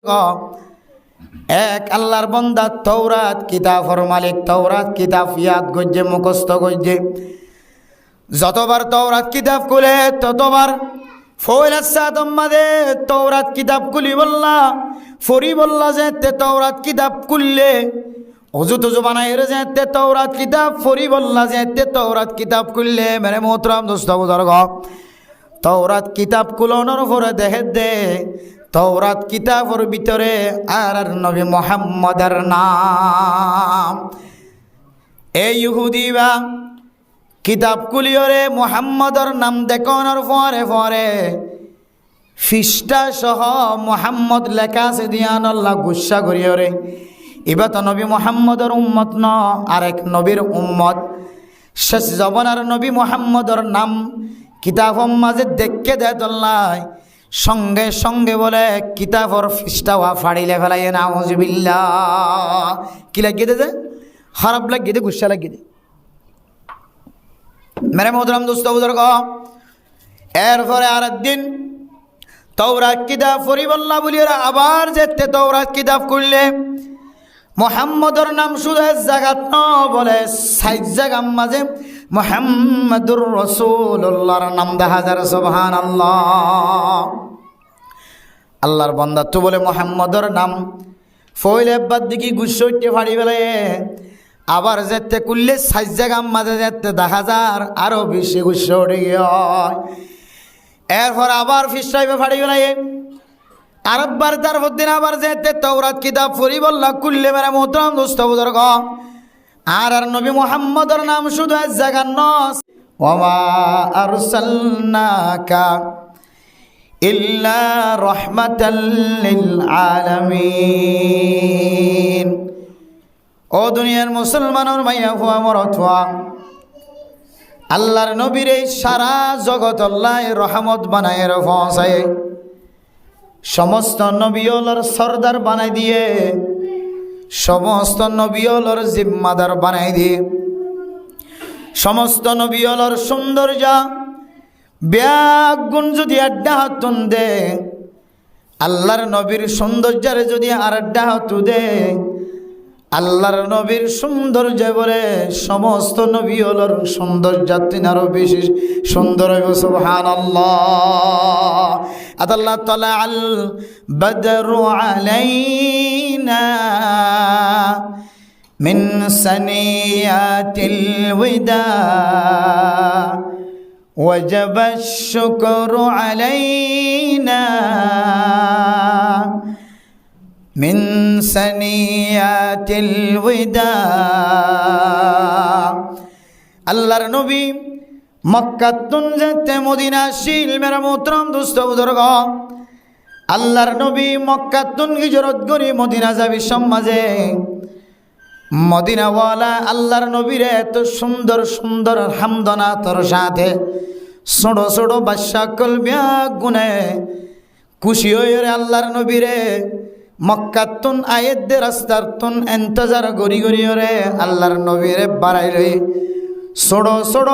এক আল্লাহর বান্দা তৌরাত কিতাবর মালিক তৌরাত কিতাব ইয়াদ গজ্জে মুখস্থ গজ্জে যতবার তৌরাত কিতাব খুলে ততবার তৌরাত কিতাব খুলি বললা ফরি বললা যে তৌরাত কিতাব খুললে অজু তুজু বানাই যে তৌরাত কিতাব ফরি বললা যে তৌরাত কিতাব খুললে মেরে মোহতরাম দোস্ত বুজুর্গ তৌরাত কিতাব কুলানোর পরে দেখে দে তৌরাত কিতাবর ভিতরে আর নবী মুহাম্মদের নাম। এই ইহুদি বা কিতাব কুলিয়রে মুহাম্মদের নাম দেখানোর পরে পরে ফিস্টা সহ মুহাম্মদ লেখা আছে দিয়ান আল্লাহ গুসা করিয়রে এবার তো নবী মুহাম্মদের উম্মত ন আরেক নবীর উম্মত শেষ জবানার নবী মুহাম্মদের নাম কিতাবর মাঝে দেখে দেয় তোল্লাই সঙ্গে সঙ্গে বলে কিতাবর ফিস্টাওয়া ফাড়িলে ফেলাই না আউযুবিল্লাহ কি লাগিয়ে দে খারাপ লাগিয়ে দে গুসা লাগিয়ে দে মেরে মোহতরম দোস্ত বুজুর্গ এরপরে আর একদিন তৌরাত কিতাব ফরি বললা বলিয়া আবার যেতে তৌরাত কিতাব করলে মুহাম্মদর নাম শুধু জায়গাত ন বলে ৬০ জায়গার মাঝে মুহাম্মাদুর রাসূলুল্লাহর নাম দেখা যায়। সুবহানাল্লাহ। আল্লাহর বান্দা তো বলে মুহাম্মদর নাম ফইলে বাদ দিকে গুসইতে ফাড়ি বেলে আবার যেতে কুললে ৬০ জায়গার মাঝে যেতে দেখা যার আরো বেশি গুস উঠে গিয়ে এরপর আবার ফিসাইবে ফাড়ি বেলায় আরেকবার তারপর দিন আবার যেতে তৌরাত কিতাব ফরি বললা কুললে মেরে মোহতরম দোস্ত বুজুর্গ আর নবী মুহাম্মদের নাম শুধু এক জায়গার নস ওয়া আরসালনাকা ইল্লা রাহমাতাল লিল আলামিন। ও দুনিয়ার মুসলমানের মাইয়া হুয়া মরথুয়া আল্লাহর নবীর এই সারা জগৎ আল্লাহ রহমত বানায় পৌঁছায় সমস্ত নবীওয়ালার সরদার বানাই দিয়ে সমস্ত নবীওয়ালার জিম্মাদার বানাই দিয়ে সমস্ত নবীওয়ালার সৌন্দর্য ব্যাগুণ যদি আড্ডা হাতুন দে আল্লাহর নবীর সৌন্দর্যের যদি আর আড্ডা হাতু দে আল্লাহর নবীর সৌন্দর্য বলে সমস্ত নবীওয়ালার সৌন্দর্য তিন আরো বেশি সুন্দর হইব। সুবহানাল্লাহ। আল্লাহ তাআলা আল বদরু আলাইনা মিন সানিয়াতিল ওয়াদা ওয়াজাব আশ-শুকরু আলাইনা মিন সানিয়াতিল ওয়াদা। আল্লাহর নবী মক্কাতুন যেতে মদিনা শিল মেরা মোহতরম দোস্ত বুজুর্গ আল্লাহর নবী মক্কাতুন হিজরত করি মদিনা যাবি সমাজে মদিনাওয়ালা আল্লাহর নবীরে এত সুন্দর সুন্দর হামদনা তোর সাথে ছোট ছোট বাদশা কলবিয়া গুনে খুশি হয়ে আল্লাহর নবীরে মক্কাতুন আয়েদে রাস্তার তুন ইন্তজার গরি গরি রে আল্লাহর নবীরে বাড়াই রে ছোট ছোট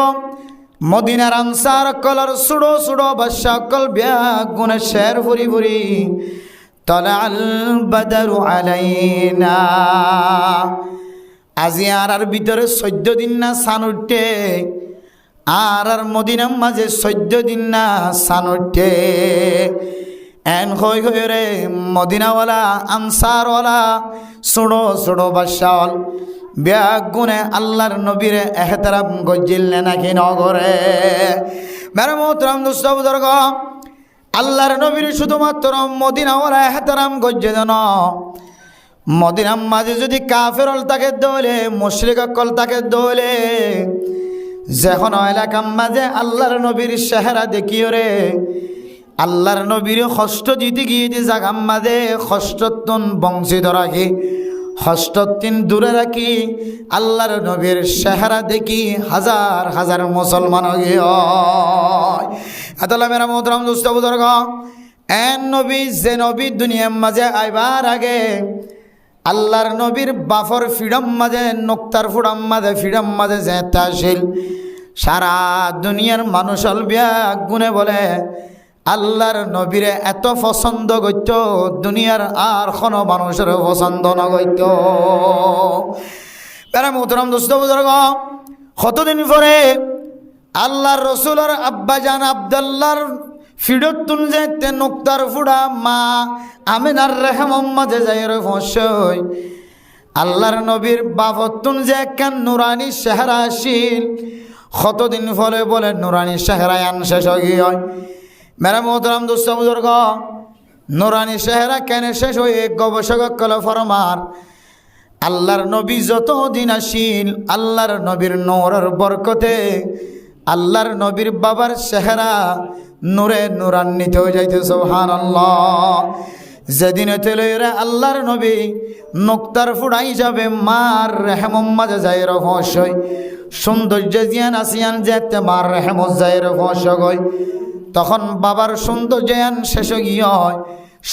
মদিনার আনসার কলর সুড়ো সুড়ো বাদশা কল ব্যাগুনে শের ফুরি ফুরি তালাল বদরু আলাইনা। আজি আর ভিতরে 14 দিন না সান উঠে আর মদিনার মাঝে 14 দিন না সান উঠে এন হই হই রে মদিনাওয়ালা আনসারওয়ালা সুড়ো সুড়ো বাদশাল ব্যাগুনে আল্লাহর নবীরে এহতারাম গজ্জিলে নাকি নগরে মেরে মোহতরম দোস্ত বুজুর্গ আল্লাহর নবীর শুধুমাত্র মদিনাওয়ালা এহতারাম গজ্জে দেন মদিনার মাঝে যদি কাফেরল তাকে দৌলে মুশরিক কল তাকে দৌলে যখন এলাকার মাঝে আল্লাহর নবীর চেহারা দেখিও রে আল্লাহর নবীর কষ্ট জিতে গিয়ে জাগাম মাঝে কষ্টতন বংশিত রাখি হস্ততিন দূরে রাখি আল্লাহর নবীর চেহারা দেখি হাজার হাজার মুসলমান আতালা মেরা মোহতরম দোস্ত বুজুর্গ এন নবী যে নবী দুনিয়ার মাঝে আইবার আগে আল্লাহর নবীর বাফর ফিডম মাঝে নোক্তার ফুডম মাঝে ফিডম মাঝে যেতে আসিল সারা দুনিয়ার মানুষ বিয়া গুনে বলে আল্লাহর নবীরে এত পছন্দ করত দুনিয়ার আর কোনো মানুষের পছন্দ না করত। বেড়া মোহতরম দোস্ত বুজুর্গ, কতদিন পরে আল্লাহর রসুলের আব্বাজান আব্দুল্লাহর ফিডতুন যেতে নোক্তার ফুড়া মা আমিনার রেহম মাঝে যাই রে ফসই আল্লাহর নবীর বাবতুন যে কেন নুরানি চেহারা আসিল, কতদিন ফলে বলে নুরানি চেহারায় আন শেষ হয়ে হয়। মেরা মোহতরম দোস্ত বুজুর্গ, নুরানি চেহারা কেন শেষ হয়ে গবেষক কল ফরমার আল্লাহর নবী যত দিন আসিল আল্লাহর নবীর নূরের বরকতে আল্লাহর নবীর বাবার চেহারা নূরে নূরান্বিত হয়ে যাইতে সুবহানাল্লাহ। যেদিন তেলেরা আল্লাহর নবী নোক্তার ফুড়াই যাবে মার রেহম মাঝে যাই রহস্যই সৌন্দর্য জিয়ান আসিয়ান যেতে মার রেহম যাই রহস্যই, তখন বাবার সৌন্দর্যান শেষ গিয়ে হয়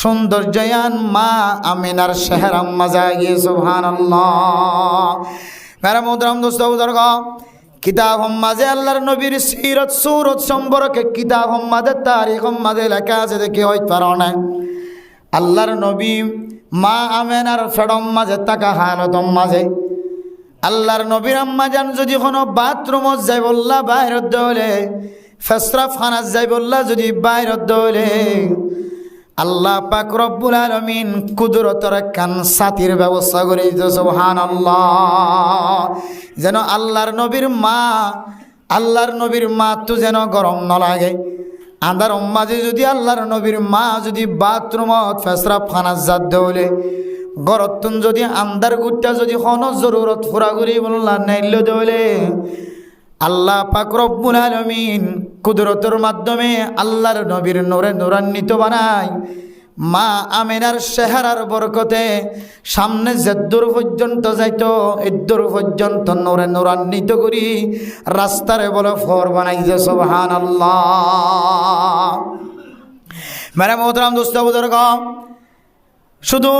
সৌন্দর্যান মা আমিনার চেহারার মাঝে গিয়ে সুবহানাল্লাহ। মেরা মোহতরম দোস্ত বুজুর্গ, কিতাব মাঝে আল্লাহর নবীর সিরত সুরত সম্পর্কে কিতাব মাঝে তারিখ মাঝে লেখা আছে দেখি হইতে পারো না। আল্লাহর নবী মা আমেনার ফেডম মাঝে তাকা হালতম মাঝে আল্লাহর নবীর আম্মা জান যদি কোনো বাথরুমত যাই বললা বাইরত দৌলে ফেসরাফ খানাত যাই বললা যদি বাইরত দৌলে আল্লাহ পাক রব্বুল আলামিন কুদরতের কান সাতির ব্যবস্থা করে দিতে সুবহানাল্লাহ। যেন আল্লাহর নবীর মা তো যেন গরম ন লাগে। আন্দার মাঝে যদি আল্লাহর নবীর মা যদি বাথরুমত ফেসরাফ খানাত যাত দৌলে গরতুন যদি আন্দার গুটটা যদি কোনো জরুরত ফুরা করি বললা নাইল দৌলে আল্লাহ পাক রব্বুল আলামিন কুদরতের মাধ্যমে আল্লাহর নবীর নূরে নূরান্বিত বানায় মা আমিনার চেহারার বরকতে সামনে যেদূর পর্যন্ত যাইতো এদূর পর্যন্ত নূরে নূরান্বিত করি রাস্তারে বলে ফর বানাইছে সুবহানাল্লাহ। মেরে মোহতরম দোস্ত বুজুর্গ, শুধু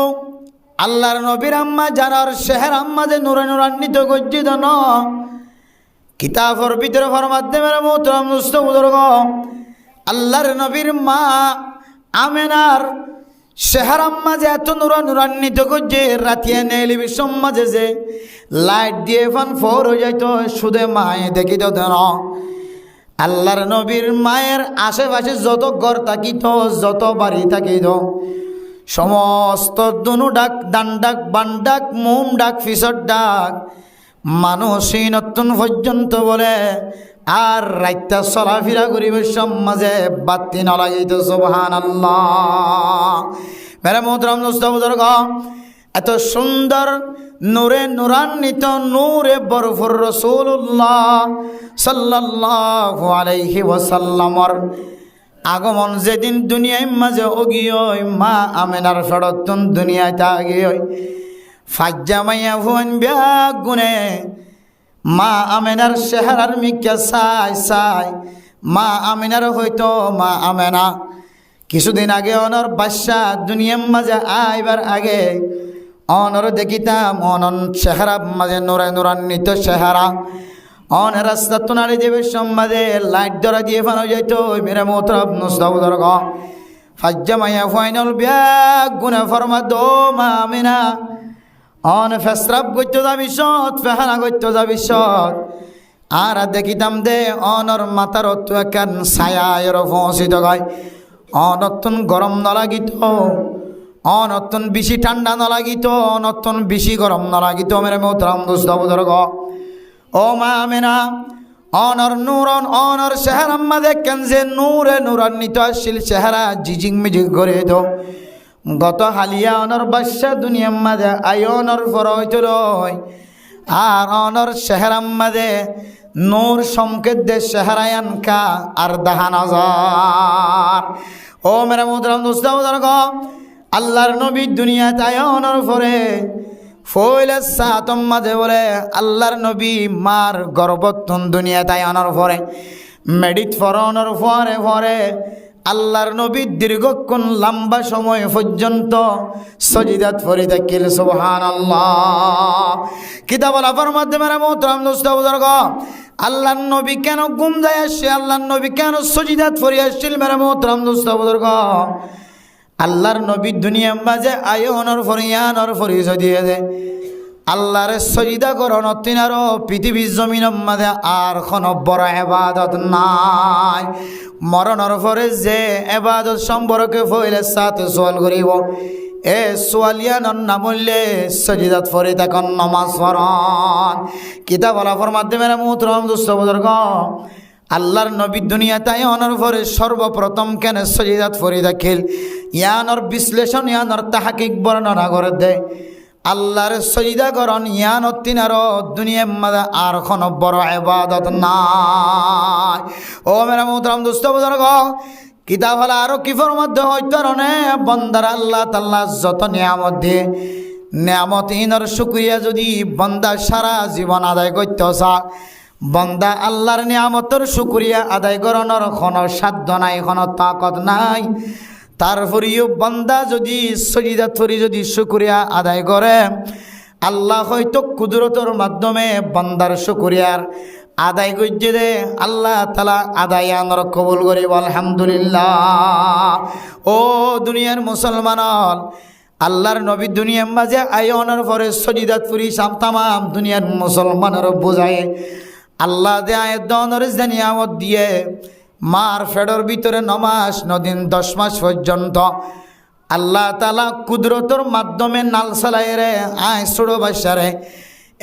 আল্লাহর নবীর আম্মা যারার চেহারা আম্মা যে নূরে নূরান্বিত গজ্জিত ন কিতাবর ভিতরে ফরমাতে মেরে মোহতরম দোস্ত বুজুর্গ, আল্লাহর নবীর মা আমিনার চেহারা মাঝে এত নূরান্বিত করছে রাতিয়া টেলিভিশন মাঝে যে লাইট দিয়ে ফান ফোর হয়ে যাইতো শুধু মায়ে দেখিত দেন। আল্লাহর নবীর মায়ের আশেপাশে যত ঘর থাকিত যত বাড়ি থাকিত সমস্ত দুনু ডাক দান ডাক বান ডাক মুম ডাক ফিসর ডাক মানুষই নতুন পর্যন্ত বলে আর রাইতা চলাফেরা করিবে সব মাঝে বাতি ন লাগাইত সুবহানাল্লাহ। মেরে মোহতরম দোস্ত বুজুর্গ, এত সুন্দর নূরে নূরান্বিত নূরে বরফুর রাসূলুল্লাহ সাল্লাল্লাহু আলাইহি ওয়াসাল্লামর আগমন যেদিন দুনিয়ায় মাঝে অগিয় মা আমিনার ফেরতুন দুনিয়াতে আগিয় ফাজ্জামাইয়া ভুয়ান ব্যাগ গুনে মা আমিনার চেহারার মিকা সাই মা আমিনার হয়তো মা আমেনা কিছুদিন আগে অনর বাদশা দুনিয়ার মাঝে আইবার আগে অনর দেখিতাম অনন চেহারা মাঝে নূরে নূরান্বিত চেহারা অন রাস্তা তোনারে যাবে সম্মাদে লাইট ধরা দিয়ে ফানো যাইত মেরে মোহতরম দোস্ত বুজুর্গ, ফাজ্জামাইয়া ফাইনাল ব্যাগ গুনে ফরমা দো মা আমিনা অন ফেসরাব করতে যাবি সৎ ফেহানা করতে যাবি সৎ আর দেখিতাম দে অনর মাথার অত একান ছায়া এর পৌঁছিত গায় অনতুন গরম নলাগিত অনতুন বেশি ঠান্ডা নলাগিত অনতুন বেশি গরম নলাগিত মেরে মোহতরম দোস্ত বুজুর্গ। ও মা আমিনা অনর নূরন অনর চেহারা মাঝে কেন যে নূরে নূরান্বিত আসছিল চেহারা জিজিং মিজিং করে দো গত হালিয়া অনর বাদশা দুনিয়ার মাঝে আয়নর ফর হইতল আর অনর চেহারার মাঝে নূর সংকেত দে চেহারায়ান কা আর দেখা নজর। ও মেরা মোহতরম দোস্ত বুজুর্গ, আল্লাহর নবী দুনিয়াতে আয়নর ফরে ফইলে সাতম মাঝে বলে আল্লাহর নবী মার গর্ভতুন দুনিয়াতে আয়নর ফরে মেডিট ফরনর ফরে ফরে আল্লাহর নবী দীর্ঘক্ষণ লম্বা সময় পর্যন্ত সজিদাত ফরি থাকিল সুবহানাল্লাহ। কিতাবুল আফার মাধ্যমে মোহতরম দোস্ত বুজুর্গ, আল্লাহর নবী কেন ঘুম যায় আসছে, আল্লাহর নবী কেন সজিদাত ফরি আসছিল মেরে মোহতরম দোস্ত বুজুর্গ। আল্লাহর নবী দুনিয়ার মাঝে আয়নর ফরিয়ানর পরিচয় দিয়ে দে আল্লাহর সজিদা করন তিনারও পৃথিবীর জমিনের মাঝে আর কোনো বড় এবাদত নাই। মরণর পরে যে এবাদত সম্পর্কে ফইলে সাথে সোয়াল করিব এ সোয়ালিয়ানর নাম হইলে সজিদাত ফরি তখন নমাজ পড়ন। কিতাব আলাফর মাধ্যমে মোহতরম দোস্ত বুজুর্গ আল্লাহর নবী দুনিয়া তাই অনর পরে সর্বপ্রথম কেন সজিদাত ফরি দেখিল ইয়ানর বিশ্লেষণ ইয়ানর তাহাকিক বর্ণনা করে দেয়। আল্লাহর সজিদা করন ইয়ানত তিনারও দুনিয়ার মাঝে আর কোনো বড় ইবাদত নাই। ও মেরা মোহতরম দোস্ত বুজুর্গ কিতাব হলো আরো কিফর মধ্যে হইতো নে বন্দার আল্লাহ তাআলা যত নিয়ামত দিয়ে নিয়ামত ইনর শুকরিয়া যদি বন্দা সারা জীবন আদায় করতে চা বন্দা আল্লাহর নিয়ামতের শুকরিয়া আদায় করানোর কোনো সাধ্য নাই, কোনো তাকত নাই। তারপরেও বন্দা যদি সজিদা থরি যদি শুকরিয়া আদায় করে আল্লাহ হয়তো কুদরতের মাধ্যমে বন্দার শুকরিয়ার আদায় করছে দে আল্লাহ তাআলা আদায় আনর কবুল করিব আলহামদুলিল্লাহ। ও দুনিয়ার মুসলমান আল্লাহর নবী দুনিয়ার মাঝে আয়নের পরে সজিদাত ফুরি তামাম দুনিয়ার মুসলমানের বোঝায় আল্লাহ দে আয়ের দনর নিয়ামত দিয়ে মার ফেডর ভিতরে 9 মাস 9 দিন 10 মাস পর্যন্ত আল্লাহ তাআলা কুদরতের মাধ্যমে নাল চালাই রে আয় ছোড়ো বাসারে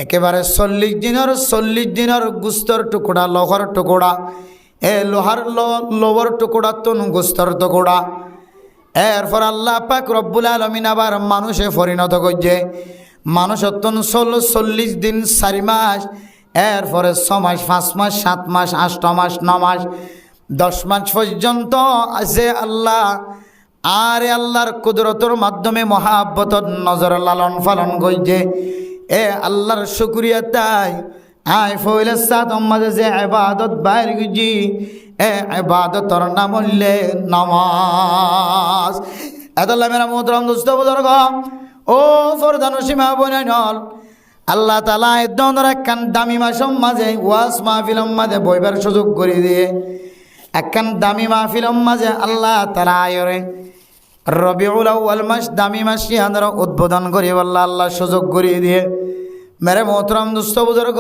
একেবারে 40 দিনের গুস্তর টুকরা লোহার টুকরা এ লোহার লোবর টুকরা তন গুস্তর টুকরা এরপর আল্লাহ পাক রব্বুল আলামিন আবার মানুষে পরিণত করছে। মানুষ অত্যন্ত 40 দিন 4 মাস এরপরে 6 মাস 5 মাস 7 মাস 8 মাস 9 মাস 10 মাস পর্যন্ত আছে আল্লাহ আর আল্লাহর কুদরতের মাধ্যমে মহাব্বতর নজর লালন পালন করছে। এ আল্লাহর শুকরিয়া তাই আয় ফইলে সাত মাঝে যে ইবাদত বাইর গুজি এ ইবাদতর নাম হইলে নামাজ। এতলা মেরা মোহতরম দোস্ত বুজুর্গ ও ফরদান সীমা বনাইনল আল্লাহ তাআলা এদনর একখান দামি মাসের মাঝে ওয়াজ মাহফিলের মাঝে বইবার সুযোগ করে দিয়ে একখান দামি মাহফিলের মাঝে আল্লাহ তাআলা আয়রে রবিউল আউয়াল মাস দামি মাস ইয়ানর উদ্বোধন করি আল্লাহ সুযোগ করে দিয়ে মেরে মোহতরম দোস্ত বুজুর্গ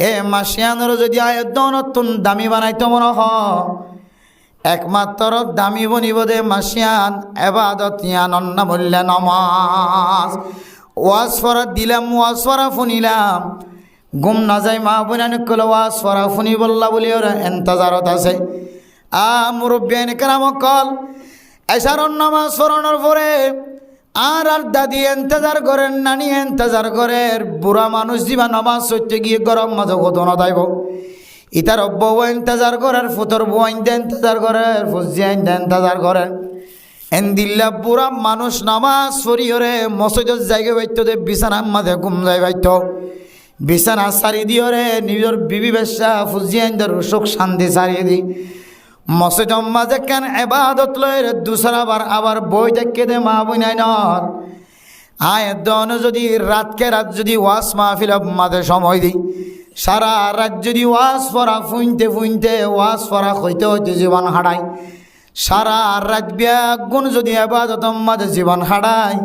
এ মাসিয়ানোর যদি আয়তন দামি বানাইতো মনে হ একমাত্র দামি বনিব দে মাসিয়ান এবাদত ইয়ান অন্নামূল্য নামাজ। ওয়াজ ফরা দিলাম ওয়াজ ফরা শুনিলাম গুম না যায় মা বোনান কল ওয়াজ ফরা শুনি বললা বলি ওরা এন্তজারত আছে। মুরব্বিয়ান কেরাম কল এসারণ নামাজ ফরানোর পরে আর দাদি এন্তজার করেন নানি এন্তজার করেন বুড়া মানুষ দিবা নামাজ সত্যি গিয়ে গরম মাঝে ঘটনা দাইব ইতার বউ এন্তজার করেন ফুতর বউ আইনতে এন্তজার করেন ফুজি আইনতে এন্তজার করেন এন্দিল্লা বুড়া মানুষ নামাজ পড়িওরে মসজিদের জায়গা বাইতো দে বিছানার মাঝে ঘুম যায় বাইতো বিছানা সারি দিওরে নিজের বিবি বেশা ফুজি আইনদের সুখ শান্তি সারিয়ে দি মসজিদের মাঝে কেন ইবাদত লয় দুসরা বার আবার বই দেখে দে মা বুনাই নর আয় দন যদি রাতকে রাত যদি ওয়াজ মাহফিল মাঝে সময় দিই সারা রাত যদি ওয়াজ পড়া ফুইনতে ফুইনতে ওয়াজ পড়া হইতে হইতে জীবন হারাই সারা রাত ব্যাগুণ যদি ইবাদত মাঝে জীবন হারাই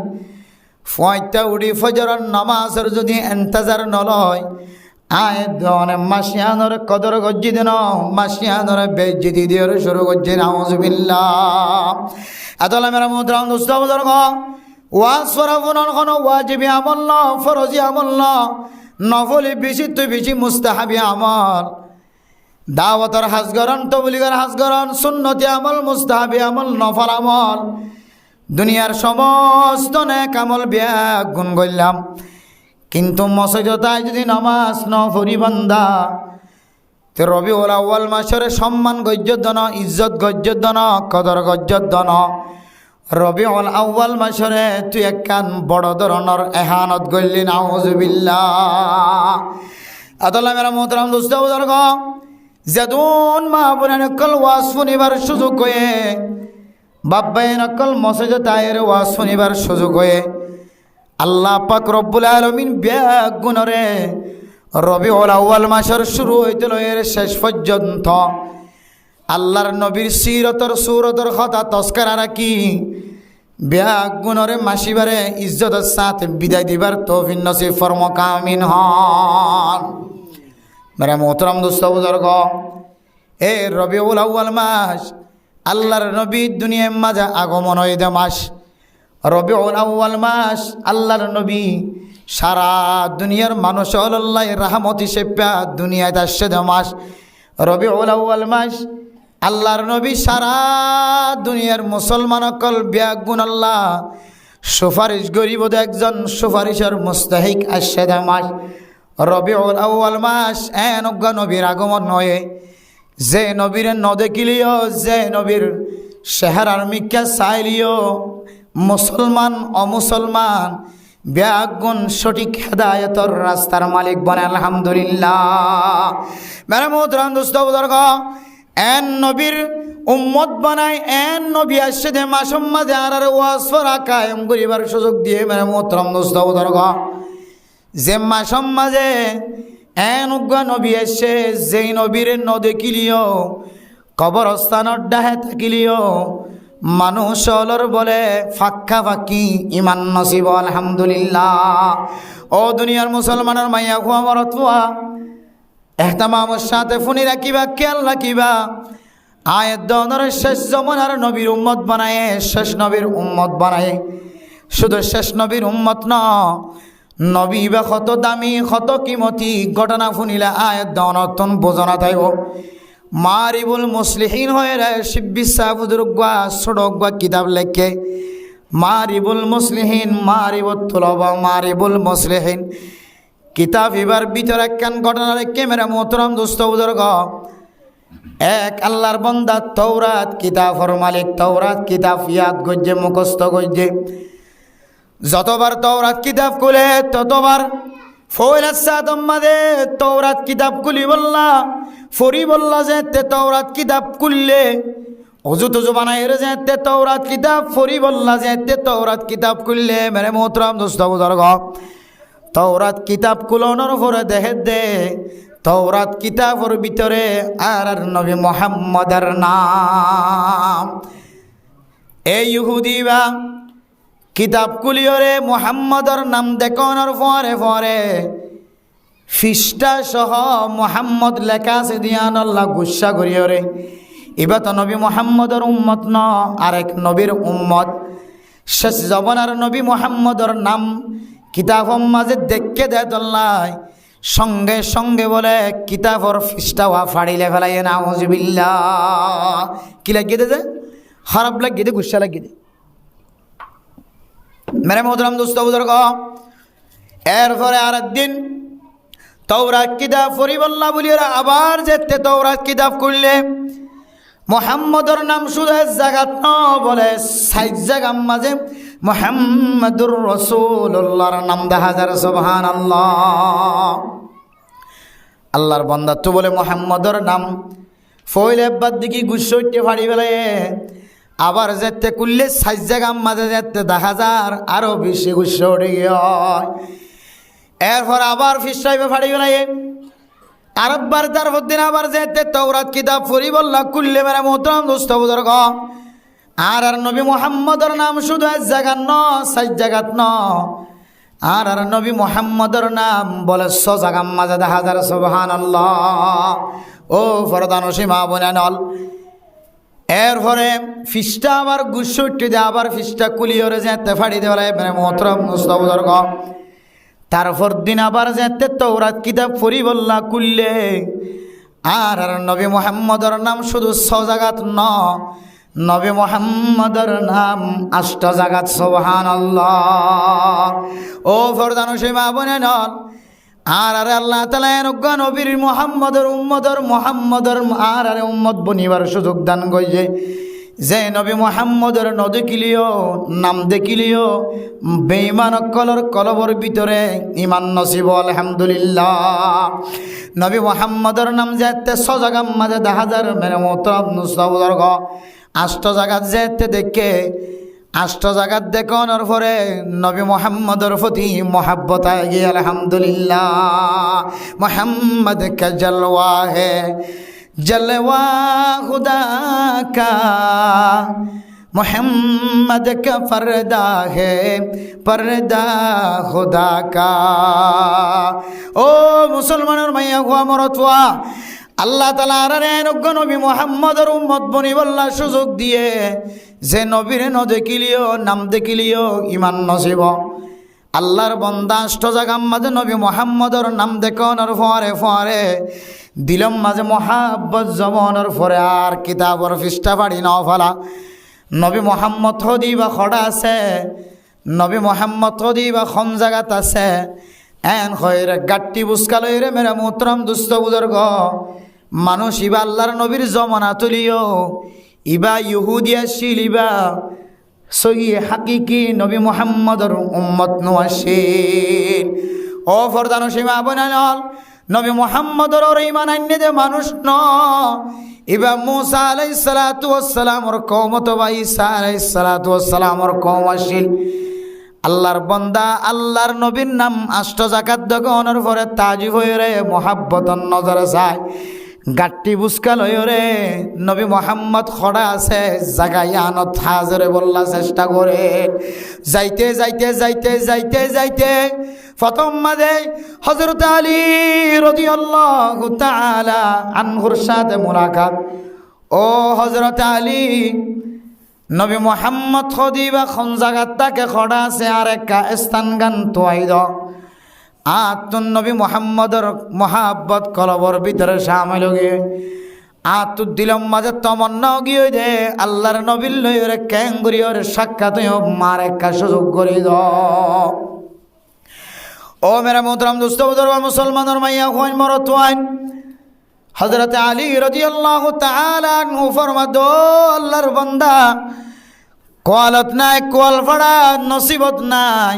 ফয়টা উড়ি ফজরের নামাজের যদি ইন্তজার নলয় আয় দনে মাসিয়ানোর কদর গজ্জি দেন মাসিয়ানোর বেজ্জিতি দিয়ে শুরু করছে নাউজুবিল্লাহ। এতলা মেরা মুহতরম দোস্ত বুজুর্গ ওয়াজ পড়া ফুনন কোনো ওয়াজিবি আমল না ফরজি আমল না নফলি বেশি তো বেশি মুস্তাহাবি আমল দাওয়াতর হাজগরন তবলিগের হাজগরন সুন্নতি আমল মুস্তাহাবি আমল নফল আমল দুনিয়ার সমস্ত নেক আমল ব্যাগুণ করলাম কিন্তু মসজিদতায় যদি নামাজ ন পড়ি বান্দা তো রবিউল আউয়াল মাসের সম্মান গজ্জত দন ইজ্জত গজ্জত দন কদর গজ্জত দন রবিউল আউয়াল মাসরে তুই একখান বড় ধরনের এহানত গল্লি নাউজুবিল্লাহ। আতলা মেরা মোহতরম দোস্ত বুজুর্গ যেদুন মা বোনের নকল ওয়াজ শুনিবার সুযোগ হয়ে বাব্বাই নকল মসজিদতায় ওয়াজ শুনিবার সুযোগ হয়ে আল্লাহ পাক রব্বুল আলামিন ব্যাগুণরে রবিউল আউয়াল মাসের শুরু হইতে এর শেষ পর্যন্ত আল্লাহর নবীর সিরতর সুরতর কথা তস্কার রাখি ব্যাগ গুণরে মাসিবারে ইজ্জতের সাথে বিদায় দিবার তৌফিক নসিব ফরমাক আমিন হন। মেরে মোহতরম দোস্ত বুজুর্গ, এ রবিউল আউয়াল মাস আল্লাহর নবী দুনিয়ার মাঝে আগমন হইতে মাস। রবিউল আউয়াল মাস আল্লাহর নবী সারা দুনিয়ার মানুষ আল্লাহ রাহমত হিসেবে দুনিয়ায় আসছে মাস। রবিউল আউয়াল মাস আল্লাহর নবী সারা দুনিয়ার মুসলমান অকল ব্যাগুন আল্লাহ সুপারিশ গরিব একজন সুপারিশের মুস্তাহিক আসছে মাস। রবিউল আউয়াল মাস এনজ্ঞ নবীর আগমন নয়, যে নবীর ন দেখিলিও, যে নবীর চেহারার মিকা চাইলিও মুসলমান অমুসলমান ব্যাগুন সঠিক হেদায়তর রাস্তার মালিক বনে আলহামদুলিল্লাহ। মেরে মোহতরম দোস্ত বুজুর্গ, এন নবীর উম্মত বানায়, এন নবী আসছে দে মাসুম মাঝে আর ওয়াজ করা কায়েম করিবার সুযোগ দিয়ে মেরে মোহতরম দোস্ত বুজুর্গ, যে মাসুম মাঝে এন উগ্র নবী আসছে, যেই নবীর ন দেখিলিও কবরস্থানের ডাহে থাকিলিও মানুষ অলর বলে ফাক্কা ফাঁকি ইমান নসিব আলহামদুলিল্লাহ। ও দুনিয়ার মুসলমানের মাইয়া খুয়া মরত ফুয়া এহতামামের সাথে ফোনে রাখিবা, খেয়াল রাখিবা। আয়ের দনের শেষ জমানার নবীর উম্মত বানায়, শেষ নবীর উম্মত বানায়। শুধু শেষ নবীর উম্মত ন, নবী বা কত দামি কত কিমতি ঘটনা শুনিলে আয়ের দনতন বোঝনা থাইব। মারিবুল মুসলিহীন হয়ে রে শিব্বির সাহুদুরগুয়া সড়কগুয়া কিতাব লেখে। মারিবুল মুসলিহীন মারিবুল তুলব মারিবুল মুসলিহীন কিতাব এবার ভিতরে একখান ঘটনা রেখে মেরে মোহতরম দোস্ত বুজুর্গ, এক আল্লাহর বান্দা তৌরাত কিতাবর মালিক, তৌরাত কিতাব ইয়াদ গজ্জে মুখস্থ গজ্জে। যতবার তৌরাত কিতাব খুলে ততবার তৌরাত কিতাব খুলি বললা ফরি বললা যে তে তৌরাত কিতাব খুললে অজু তুজু বানাই যে তে তৌরাত কিতাব ফরি বললা যে তে তৌরাত কিতাব খুললে মেরে মোহতরম দোস্ত বুজুর্গ, তৌরাত কিতাব কুলনের পরে দেখে দে তৌরাত কিতাবর ভিতরে আর নবী মুহাম্মদের নাম। এই ইহুদি বা কিতাব কুলিয়রে মুহাম্মদের নাম দেখানোর পরে পরে ফিস্টা সহ মুহাম্মদ লেখা আছে দিয়ান আল্লাহ গুসা করিয়রে। এবার তো নবী মুহাম্মদের উম্মত ন, আরেক নবীর উম্মত শেষ জমানার নবী মুহাম্মদের নাম কিতাবর মাঝে দেখে দেয় তল্লাই সঙ্গে সঙ্গে বলে কিতাবর ফিস্টা ওয়া ফাড়িলে ফেলাই নাউজুবিল্লাহ। কি লাগিয়ে দে, খারাপ লাগিয়ে দে, গুসা লাগিয়ে দে। মেরে মোহতরম দোস্ত বুজুর্গ, এরপরে আর একদিন তৌরাত কিতাব ফরিবল্লা বলিয়ে আবার যেতে তৌরাত কিতাব করলে মুহাম্মদর নাম শুধু জায়গাত ন বলে ৬০ জায়গার মাঝে মুহাম্মাদুর রাসূলুল্লাহর নাম দেখা যায়। সুবহানাল্লাহ। আল্লাহর বান্দা তো বলে মুহাম্মদর নাম ফইলে বাদ দিকে গুসইতে ফাড়ি বেলায় আবার যেতে করলে ৬০ জায়গার মাঝে যেতে দেখা যার আরো বেশি গুস উঠে গিয়ে। এরপর আবার ফিসাইবে ফাড়ি বেলায় আরেকবার তারপর দিন আবার যেতে তৌরাত কিতাব ফরি বললা কুল্লে মেরে মোহতরম দোস্ত বুজুর্গ, আর নবী মুহাম্মদর নাম শুধু এক জায়গার ন ৬০ জায়গাত ন, আর নবী মুহাম্মদর নাম বলে ৬০ জায়গার মাঝে দেখা যায়। সুবহানাল্লাহ। ও ফরদান সীমা বনানল এরপরে ফিসটা আবার গুসুটি দিয়ে আবার ফিসটা কুলিয়রে যেতে ফাড়ি দেওয়ালে মেরে মোহতরম দোস্ত বুজুর্গ, তারপর দিন আবার যেতে তৌরাত কিতাব ফরি বললা কুললে আর নবী মুহাম্মদর নাম শুধু ৬ জায়গাত ন, নবী মুহাম্মদর নাম ৮ জায়গাত। সুবহানাল্লাহ। ও ফরদান সীমা বনেন আর আল্লাহ তাআলা এরকম নবীর মুহাম্মদর মুহাম্মদর আর উম্মত বনিবার সুযোগ দান কইছে, যে নবী মুহাম্মদর ন দেখিলিও নাম দেখিলিও বেঈমান কলর কলবর ভিতরে ইমান নসিব আলহামদুলিল্লাহ। নবী মুহাম্মদর নাম যেতে ৬০ জায়গার মাঝে দেখা যায়। মেরে মোহতরম দোস্ত বুজুর্গ, ৮ জায়গাত যেতে দেখে আষ্ট জায়গাত দেখানোর পরে নবী মুহাম্মদর প্রতি মোহাব্বত আ গিয়ে আলহামদুলিল্লাহ মোহাম্মদ কা জলওয়া হে জলওয়া খুদা কা মোহাম্মদ কা পর্দা হে পর্দা খুদা কা। ও মুসলমানের মাইয়া হুয়া মরতুয়া, আল্লাহ তাআলা নজ্ঞ নবী মুহাম্মদের উম্মত বনিবল্লা সুযোগ দিয়ে যে নবীর দেখিলিও নাম দেখিলিও ইমান নসিব। আল্লাহর বন্দা আষ্ট জাগার মাঝে নবী মুহাম্মদর নাম দেখানোর ফরে ফরে দিলম মাঝে মহাব্বত জমানোর পরে আর কিতাবর পৃষ্ঠা পাড়ি নাও ফেলা। নবী মুহাম্মদ হদি বা খড়া আছে, নবী মুহাম্মদ হদি বা খন জাগাত আছে এন খয়ের গাট্টি বুসকালই রে মেরা মোহতরম দুস্থ বুজুর্গ। মানুষ ইবা আল্লাহর নবীর জমানা তুলিও ইবা ইহুদিয়া শিল ইবা সহি হাকিকি নবী মুহাম্মদর উম্মত নোয়াশিন। ও ফরদানো সীমা বনাল নবী মুহাম্মদর ইমান আইনে যে মানুষ ন ইবা মুসা আলাইহিস সালাতু ওয়াস সালামর কওম অথবা ঈসা আলাইহিস সালাতু ওয়াস সালামর কওম আসিল। আল্লাহর বন্দা আল্লাহর নবীর নাম আষ্ট জাকাত দগনের পরে তাজি হয়ে রে মোহাব্বতন নজরে যায় গাট্টি বুসকাল হয়ে রে নবী মুহাম্মদ খড়া আছে জাগায়ানত হাজরে বললা চেষ্টা করে যাইতে যাইতে যাইতে যাইতে যাইতে প্রথম মাঝে হযরত আলী রাদিয়াল্লাহু তাআলা আনহুর সাথে মুলাকাত। ও হযরত আলী, নবী মুহাম্মদ খদিবা খন জাগাত তাকে খড়া আছে আর একটা স্থান গান তোয়াই দ আতুন নবী মুহাম্মদর মহাব্বত কলবর ভিতরে শামিল গিয়ে আতু দিলম মাঝে তমন্না গিয়ে দে আল্লাহর নবীর লইরে ক্যাঙ্গুরিয়র সাক্ষাৎ মার একটা সুযোগ করে দ। ও মেরা মোহতরম দোস্ত বুজুর্গ মুসলমানের মাইয়া হইন মরত হইন হযরত আলী রাদিয়াল্লাহু তাআলা আনহু ফরমাদ আল্লাহর বান্দা কোয়ালত নাই কোয়াল ফাড়া নসিবত নাই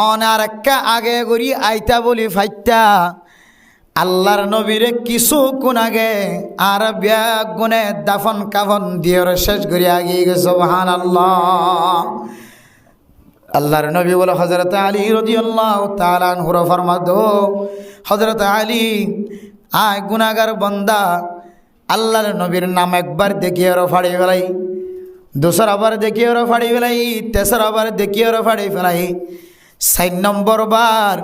অনার একটা আগে গড়ি আইতা বলি ফাইতা আল্লাহর নবীরে কিছু কোন আগে আর ব্যাগ গুনে দাফন কাফন দিয়ে শেষ করি আগিয়ে গেছে সুবহানাল্লাহ। আল্লাহর নবী বলে হযরত আলী রাদিয়াল্লাহু তাআলা আনহু ফরমাদ হযরত আলী আয় গুনাহগার বান্দা আল্লাহর নবীর নাম একবার দেখিয়ে ফাড়ি ফেলাই, দোসর আবার দেখিয়ে ফাড়ি ফেলাই, তেসর আবার দেখিয়ে ফাড়ি ফেলাই, ৪ নম্বর বার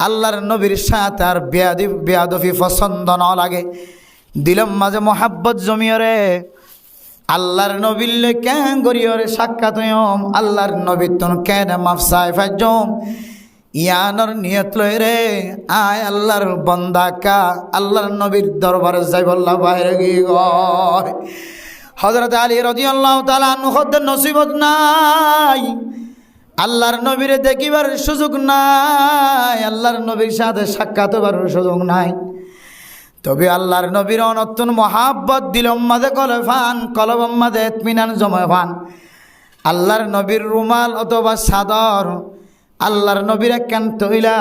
আল্লাহর নবীর সাথে আর বেয়াদফি পছন্দ ন লাগে দিলম মাঝে মোহাব্বত জমিয়রে আল্লাহর নবীলে কেন গরিয়রে সাক্ষাৎ আল্লাহর নবীর তন কেন মাফসায় ফাজম ইয়ানোর নিয়ত লই রে আয় আল্লাহর বন্দা কা আল্লাহর নবীর দরবারে যাই বললা বাইরে গিয়ে গয়। হযরত আলী রাদিয়াল্লাহু তাআলা আনহু নসিবত নাই, আল্লাহর নবীরে দেখিবার সুযোগ নাই, আল্লাহর নবীর সাথে সাক্ষাৎ হবার সুযোগ নাই। তবে আল্লাহর নবীর অনতুন মহাব্বত দিলম মাঝে কলে ফান কলব মাঝে ইতমিনান জময় ফান আল্লাহর নবীর রুমাল অথবা চাদর আল্লাহর নবীর কেন তৈলা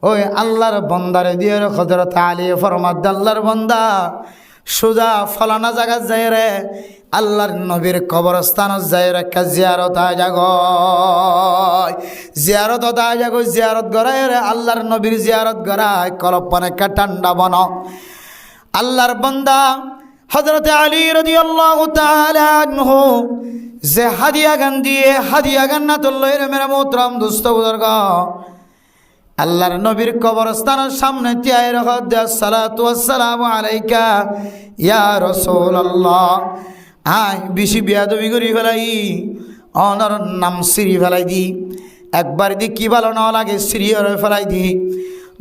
ওই আল্লাহর বন্দারে দিয়ে হযরত আলী ফরমাদ আল্লাহর বন্দা সোজা ফলানা জায়গা যায় রে আল্লাহর নবীর কবরস্থান যায় রে জিয়ারত জাগ জিয়ারত জাগ জিয়ারত গড়ায় রে আল্লাহর নবীর জিয়ারত গড়ায় কলপনে ঠান্ডা বন আল্লাহর বন্দা হযরত আলী রাদিয়াল্লাহু তাআলা আনহু যে হাদিয়া গান দিয়ে হাদিয়া গান না তুললে রে মেরা মোহতরম দোস্ত বুজুর্গ আল্লাহর নবীর কবরস্থানের সামনে তিয়ায় রাখত দে সালাতু ওয়াসসালামু আলাইকা ইয়া রাসূলুল্লাহ। আয় বেশি বিয়াদবি করি ফেলাই অনর নাম সিঁড়ি ফেলাই দি একবার দি কি ভালো না লাগে সিঁড়ি ফেলাই দি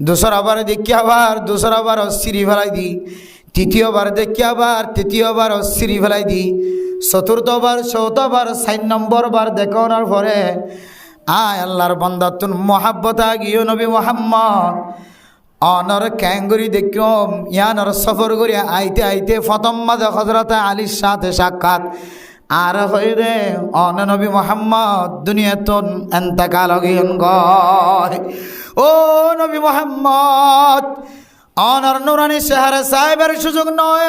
দোসরাবার দেখি আবার দোসরাবার সিঁড়ি ফেলাই দি তৃতীয়বার দেখি আবার তৃতীয়বার সিঁড়ি ফেলাই দি চতুর্থবার চৌথবার ৪ নম্বর বার দেখানোর পরে আয় আল্লাহর বান্দা তুন মোহাব্বত গিয়ে নবী মুহাম্মদ অনর ক্যাঙ্গুরি দেখিম ইয়ানর সফর করি আইতে আইতে প্রথম মাঝে হযরত আলীর সাথে সাক্ষাৎ আর হই রে অন নবী মুহাম্মদ দুনিয়াতুন ইন্তেকাল গিয়ন গয়। ও নবী মুহাম্মদ অনর নুরানি চেহারা সাহেবের সুযোগ নয়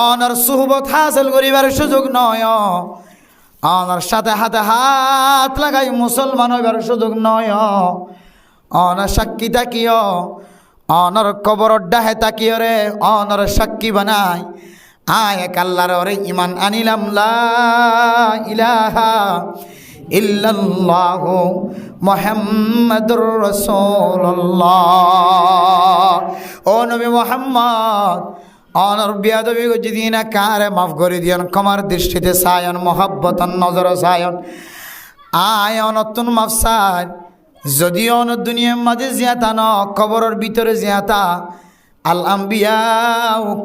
অনর সুহবত হাসিল করিবার সুযোগ নয় অনার সাথে হাতে হাত লাগাই মুসলমান হইবার সুযোগ নয়। অনার সাক্ষী তাকিও, অনর কবর ডাহে তাকিও রে, অনর সাক্ষী বানাই আয় এক আল্লাহর ওরে ইমান আনিলাম লা ইলাহা ইল্লাল্লাহু মুহাম্মাদুর রাসূলুল্লাহ। ও নবী মুহাম্মদ, অনর বিয়াদবি যদি না কারে মাফ করে দিয়ন, ক্ষমার দৃষ্টিতে সায়ন, মহাব্বতন নজর সায়ন আয় অনতুন মাফ সায়। যদিও অন দুনিয়ার মাঝে জিয়াতা ন, কবরের ভিতরে জিয়াতা। আল আম্বিয়া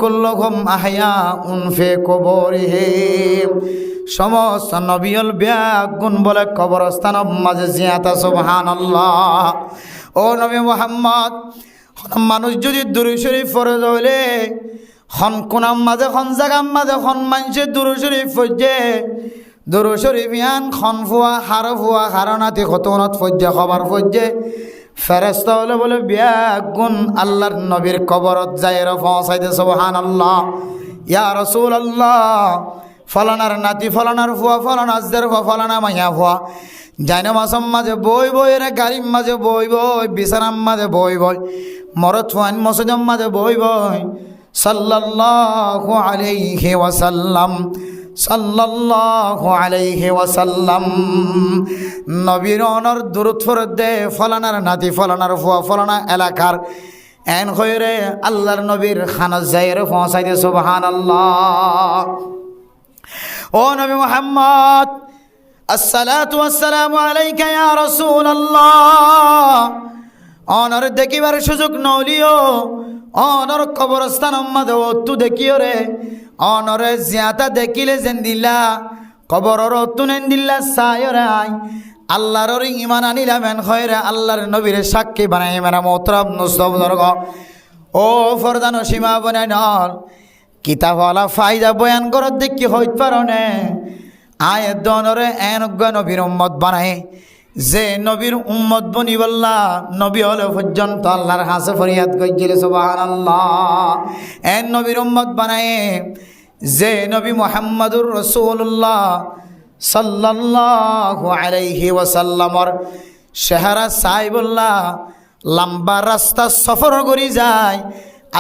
কুল্লুহুম আহয়াউন ফি কুবুরিহিম, সমস্ত নবিয়ল ব্যাগুন বলে কবরস্থান মাঝে জিয়াতা। সুবহানাল্লাহ। ও নবী মুহাম্মদ, মানুষ যদি দুরূদ শরীফ পড়ে যাইলে খন কোনাম মাঝে খন জাগাম মাঝে খন মানুষে দুরূদ শরীফ পড়ছে, দুরূদ শরীফ ইয়ান খন ফুয়া হার ফুয়া হারনাতি খতনত পড়ছে, খবর পড়ছে। ফেরেশতা হলে বলে ব্যাগুন আল্লাহর নবীর কবরত যাইর পৌঁছাইতে। সুবহানাল্লাহ। ইয়া রাসূলুল্লাহ, ফলানার নাতি, ফলানার ফুয়া, ফলানা আজদের ফুয়া, ফলানা মাইয়া ফুয়া জাইনা মাসম মাঝে বই বই রে, গাড়ির মাঝে বই বই, বিছানার মাঝে বই বই, মরত ফুয়ান মসজিদের মাঝে বই বই। সাল্লাল্লাহু আলাইহি ওয়াসাল্লাম, সাল্লাল্লাহু আলাইহি ওয়াসাল্লাম। নবীর অনর দুরূদ পড়ে দে ফলানার নাতি, ফলানার ফুয়া, ফলানা এলাকার এন হইরে আল্লাহর নবীর খানা যাইরে পৌঁছাইতে। সুবহানাল্লাহ। ও নবী মুহাম্মদ, আসসালাতু ওয়াসসালামু আলাইকা ইয়া রাসূলুল্লাহ। অনর দেখিবার সুযোগ নলিও, অনর কবরস্থান মাঝে অতু দেখিও রে, অনরে জিয়াতা দেখিলে যেন দিল্লা কবরর অতুনেন দিল্লা সায়রে আই আল্লাহর ইমান আনিলাম এন খয়রে আল্লাহর নবীর সাক্ষী বানাই মেরা মোহতরম নুস্তবদর্গ। ও ফরদানো সীমা বনাই নল কিতাবওয়ালা ফায়দা বয়ান করত দেখি হইতে পারো নে আয় দনরে এনজ্ঞ নবীর উম্মত বানাই, যে নবীর উম্মত বনি বললা নবী হলে পর্যন্ত আল্লাহর হাসে ফরিয়াদ কইছিল। সুবহানাল্লাহ। এন নবীর উম্মত বানায় যে নবী মুহাম্মাদুর রাসূলুল্লাহ সাল্লাল্লাহু আলাইহি ওয়াসাল্লামর চেহারা চাই বললা লম্বা রাস্তা সফর করি যায়,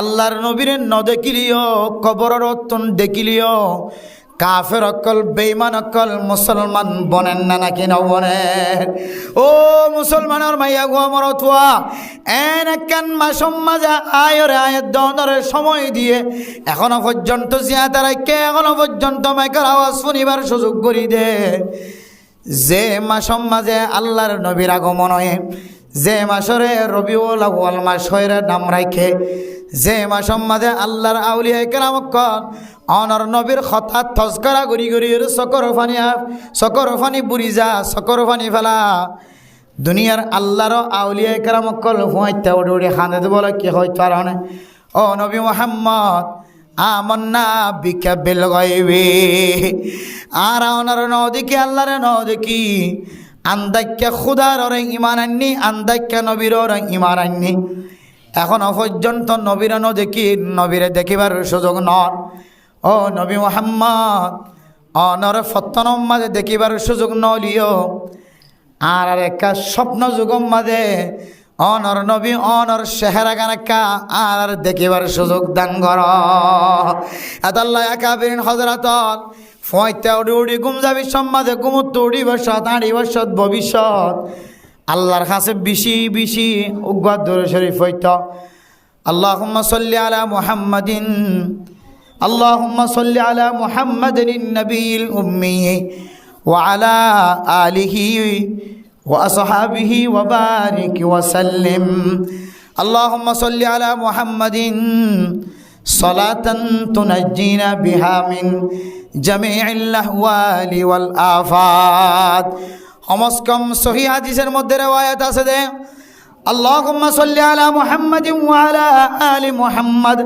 আল্লাহর নবীর নদেখিলিও কবরের অতন দেখিলিও কাফের অকল বেঈমান অকল মুসলমান বনেন না নাকি নবনের? ও মুসলমানের মাইয়া গো আমার অথুয়া এন একখান মাসম মাজা আয়রে আয়ের দনরে সময় দিয়ে এখনো পর্যন্ত জিয়াতারাইকে এখনো পর্যন্ত মাইকের আওয়াজ শুনিবার সুযোগ করি দে। যে মাসম মাঝে আল্লাহর নবীর আগমন হয়, যে মাসরে রবিউল আউয়াল মাস হইরে নাম রাখে, যে মাসম মাঝে আল্লাহর আউলিয়া কেরামকন অনর নবীর কথা তস্করা গড়ি গড়ি সকর ফানি বুড়ি যা সকর ফানি ফেলা দুনিয়ার আল্লাহর আউলিয়া কেরামকল হুঁইতে উড়ে উড়ে খান্দে বলে কি হইতে পারে। ও নবী মুহাম্মদ আমান্না বিকা বিল গায়বি, আর অনর নদিকে আল্লাহর নদিকি আন্দাক্যা খুদার ওরে ইমান আননি, আন্দাক্যা নবীর ওরে ইমান আননি। এখনো পর্যন্ত নবীর নদেকি নবীরে দেখিবার সুযোগ নন। ও নবী মুহাম্মদ অনর ফতনম মাঝে দেখিবার সুযোগ নলিও, আর একটা স্বপ্ন যুগম মাঝে অনর নবী অনর চেহারা গানাকা আর দেখিবার সুযোগ দান কর। আল্লাহ একাবিরিন হযরতন ফয়তে উড়ি উড়ি গুম যাবি সম্মাদে গুমুত উড়ি বসত আড়ি বসত ভবিষ্যৎ আল্লাহর কাছে বেশি বেশি উগ্র দরুদ শরীফ হইত। আল্লাহুম্মা সাল্লি আলা মুহাম্মাদিন, আল্লাহুম্মা সাল্লি আলা মুহাম্মাদিন নবিয়্যিল উম্মি ওয়া আলা আলিহি ওয়া আসহাবিহি ওয়া বারিক ওয়া সাল্লিম। আল্লাহুম্মা সাল্লি আলা মুহাম্মাদিন সালাতান তুনাজ্জিনা বিহা মিন জামিইল আহওয়ালি ওয়াল আফাত। সমস্কম সহিহ হাদিসের মধ্যে রিওয়ায়াত আছে দে আল্লাহুম্মা সাল্লি আলা মুহাম্মাদিন ওয়া আলা আলি মুহাম্মাদ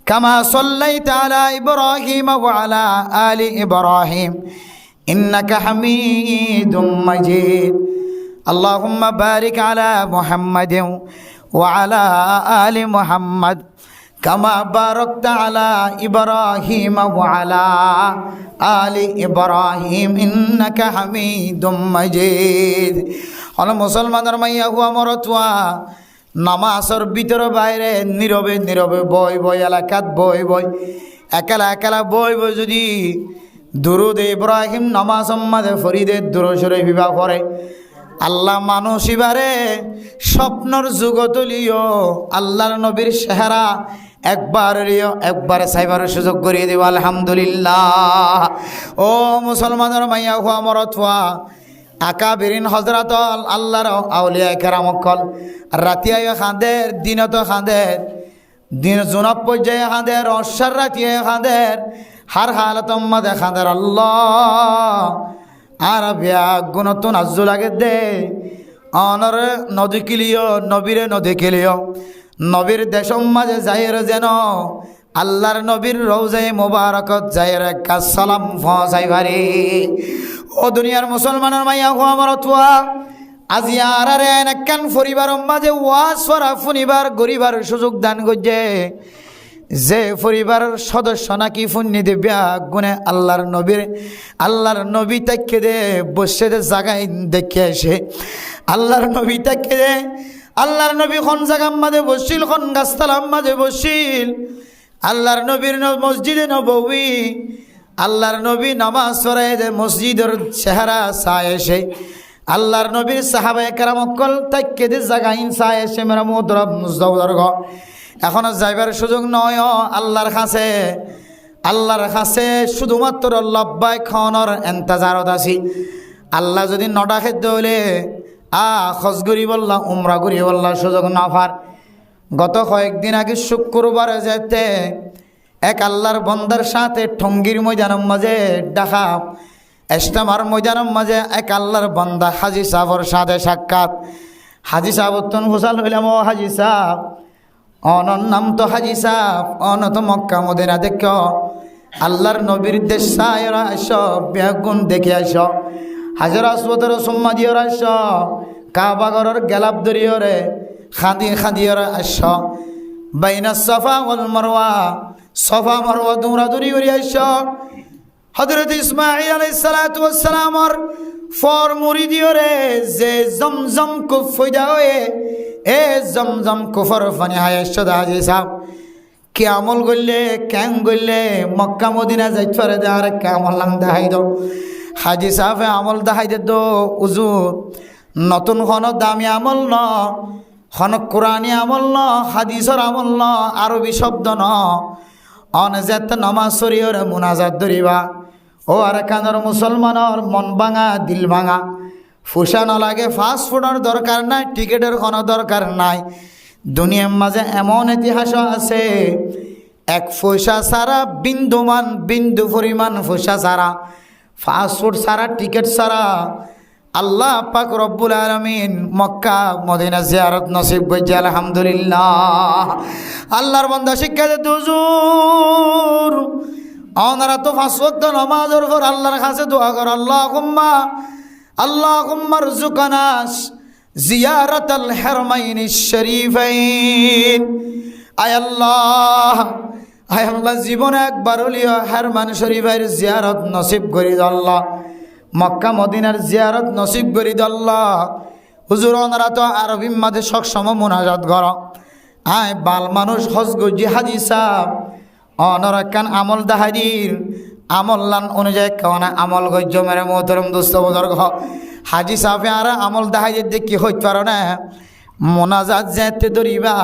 কামা সাল্লাইতা আলা ইব্রাহিম ওয়া আলা আলি ইব্রাহিম ইন্নাকা হামিদুম মাজিদ। আল্লাহুম্মা বারিক আলা মুহাম্মাদিন ওয়া আলা আলি মুহাম্মাদ কামা বারাকতা আলা ইব্রাহিম ওয়া আলা আলি ইব্রাহিম ইন্নাকা হামিদুম মাজিদ। হল মুসলমানের মাইয়া হুয়া মরতুয়া নামাজের ভিতর বাইরে নীরবে নীরবে বই বই এলাকাত বই বই একালা একালা বই বই যদি দুরুদ ইব্রাহিম নামাজ মাঝে ফরিদে দুরুসরে বিবাহ করে আল্লাহ মানুষ ইবারে স্বপ্নর যুগতলিও আল্লাহর নবীর চেহারা একবার সাইবার সুযোগ করিয়ে দেব আলহামদুলিল্লাহ। ও মুসলমানের মাইয়া হুয়া মরতুয়া আকাবিরিন হজরত আল্লাহর আউলিয়া কেরামকল রাতিয়ায় খাঁদের দিনত খাঁদের দিন জুনব পর্যায়ে খাঁদের অশ্বার রাতিয়ায় খাঁদের হার হালত মাঝে খাঁদের আল্লাহ আর বিয়া গুণতন আজু লাগে দে অনর নদী কিলিও নবীরে নদী কিলিও নবীর দেশম মাঝে যাইর যেন আল্লাহর নবীর রওজায়ে মোবারকত যাইর একটা সালাম ফসাই ভারি। ও দুনিয়ার মুসলমানের মাইয়া হুয়া মরতুয়া আজি আর একখান পরিবার মাঝে ওয়াজ করা ফুনিবার গরিবার সুযোগ দান করছে যে পরিবারের সদস্য নাকি ফুন্নি দেবে গুণে আল্লাহর নবী তাকে দে বসে দে জাগায় দেখে আসে আল্লাহর নবী তাকে দে আল্লাহর নবী খন জাগার মাঝে বসিল খন গাছতলার মাঝে বসিল আল্লাহর নবীর মসজিদে নববী আল্লাহর নবী নামাজ পড়ায় দে মসজিদের চেহারা চায় এসে আল্লাহর নবীর সাহাবায়ে কেরামকল তাকে দে জাগাইন চায় এসে মেরা মুদরব মুজদবর্গ এখনো যাইবার সুযোগ নয় আল্লাহর কাছে শুধুমাত্র লব্বাই খনর এন্তাজারত আছি। আল্লাহ যদি নটা খেতে হলে খসগুড়ি বললা উমরা গুড়ি বললা সুযোগ না পার। গত কয়েকদিন আগে শুক্রবার যেতে এক আল্লাহর বন্দার সাথে ঠঙ্গির ময়দানের মাঝে দেখা ইজতেমার ময়দানের মাঝে এক আল্লাহর বন্দা হাজি সাহেবের সাথে সাক্ষাৎ। হাজি সাহেব তন হোসাল হইলাম ও হাজি সাহেব অনর নাম তো হাজি সাহেব অন তো মক্কা মদিনা দেখ আল্লাহর নবীর দেশ সায়রা আস বেগুন দেখে আস হাজার আসবতর সম্মা দিয়র আস কাবাগরের গেলাপ দরিয়রে খাদিয়র আস বাইনা সফা ওয়াল মারওয়া সফা মারওয়া দৌড়াদৌড়ি করে আস হযরত ইসমাঈল আলাইহিস সালাতু ওয়াস সালামর ফর মুরিদিয়রে যে জমজম কো ফয়দা হয়ে এ জমজম কুফর ফানি হায়াশদ হাজি সাহেব কি আমল করলে কেন করলে মক্কা মদিনা যাইতে পারে আর আমল লাং দেখাই দাও। হাজি সাহেব আমল দেখাই দে দো উজুর নতুন হন দামি আমল ন হন কোরআনী আমল ন হাদিসর আমল ন আরবি শব্দ ন অনজাত নামাজ শরীয়রে মুনাজাত ধরিবা ও আর কানর মুসলমানর মন ভাঙা দিল ভাঙা ফুসা নলাগে ফাস্ট ফুডের দরকার নাই টিকেটের কোনো দরকার নাই। দুনিয়ার মাঝে এমন ইতিহাস আছে এক পয়সা ছাড়া বিন্দু পরিমাণ পয়সা ছাড়া ফাস্ট ফুড ছাড়া টিকেট ছাড়া আল্লাহ পাক রব্বুল আলামিন মক্কা মদিনা জিয়ারত নসিব করছে আলহামদুলিল্লাহ। আল্লাহর বান্দা শিক্ষা দিতে হুজুর ওনারা তো পাঁচ ওয়াক্ত নামাজের পর আল্লাহর কাছে দোয়া কর اللهم ارزقنا زيارة الحرمين الشريفين আয় আল্লাহ জীবনে একবার হলিও হারমান শরীফের জিয়ারত নসিব করি আল্লাহ মক্কা মদিনার জিয়ারত নসিব করি আল্লাহ। হুজুর ওনারা তো আরবি মাঝে সবসময় মুনাজাত কর আয় বাল মানুষ হজ গজি হাজি সাহেব অনরা কান আমল দাহাদির আমল্লান অনুযায়ী কেমনা আমল গজ্য মেরে মোহতরম দোস্ত বুজুর্গ হাজি সাহেব আর আমল দেখাই দেখি হইতে পারো না মোনাজাত যেতে ধরিবা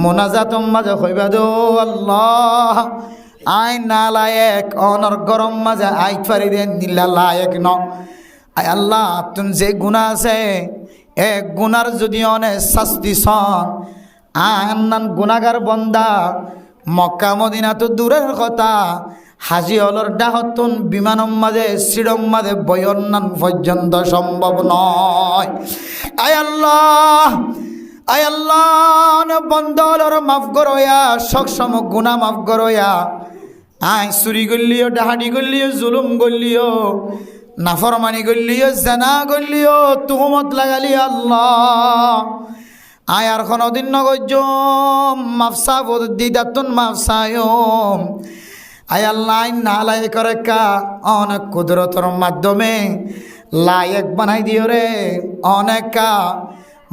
মোনাজাত মাঝে হইবা দো আল্লাহ আই না লায়েক অনর গরম মাঝে আই পারি দেন নিলা লায়েক ন আয় আল্লাহ তুমি যে গুণা আছে এক গুনার যদি অনেক শাস্তি সন আন্নান গুনাগার বন্দা মক্কা মদিনা তো দূরের কথা হাজি হলর ডাহতুন বিমানম মাঝে সিডম মাঝে বয়ন্নান পর্যন্ত সম্ভব নয়। আয় আল্লাহ বন্দর মাফ করয়া সবসম গুণা মাফ করয়া আয় চুরি করলিও ডাহাডি করলিও জুলুম করলিও নাফরমানি করলিও জানা করলিও তুহমত লাগালি আল্লাহ আয় আর কোনদিন নগজ মাফসা দিদাতুন মাফসায়ম আয় আল্লাহ নালাই করে কা অনেক কুদরতর মাধ্যমে লায়ক বানাই দিও রে অনেকা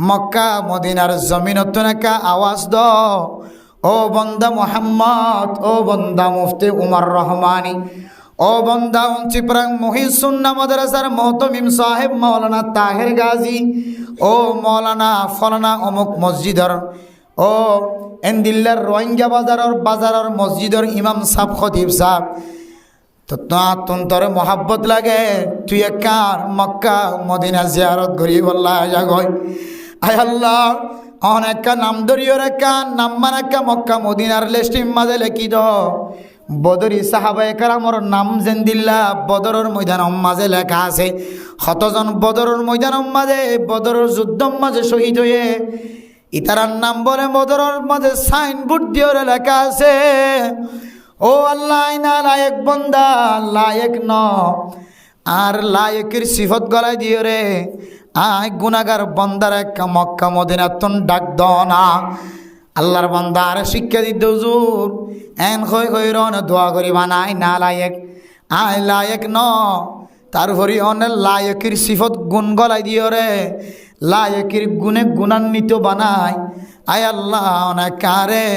মক্কা মদিনার জমিনত নাকা আওয়াজ দ ও বন্দা মোহাম্মদ ও বন্দা মুফতি উমর রহমানি ও বন্দা চিপরাং মহিসুন্না মাদ্রাসার মোহতমিম সাহেব মৌলানা তাহের গাজী ও মৌলানা ফলানা অমুক মসজিদর ও এন্দিল্লার রোহিঙ্গা বাজারের মসজিদর ইমাম সাহ খতিব সাহ তো তোর মোহাব্বত লাগে তুই একার মক্কা মদিনা জিয়ারত করি বললা জাগয় আয় আল্লাহ অনেকা নাম ধরিও রেখা নাম মানাকা মক্কা মদিনার লিস্টির মাঝে লেখি দ বদরি সাহাবায়ে কেরামর নাম জেন্দিল্লা বদরের ময়দানের মাঝে লেখা আছে কতজন বদরের ময়দানের মাঝে বদরের যুদ্ধর মাঝে শহীদ হয়ে ইতারার নাম বলে বদরের মাঝে সাইনবোর্ড দিয়ে লেখা আছে ও আল্লাহ না লায়ক বন্দা লায়ক ন আর লায়কের সিফত গলায় দিও রে আয় গুনাগার বন্দার একটা মক্কা মদিনাতুন ডাক দনা আল্লাহর বান্দা আর শিক্ষা দিতে হুজুর এন কই রন দোয়া করি বানাই না লায়ক আয় লায়ক ন তারপরে অনেক লায়কের সিফত গুণ গলায় দিও রে লায়কের গুণে গুণান্বিত বানাই আয় আল্লাহ অনেক কারে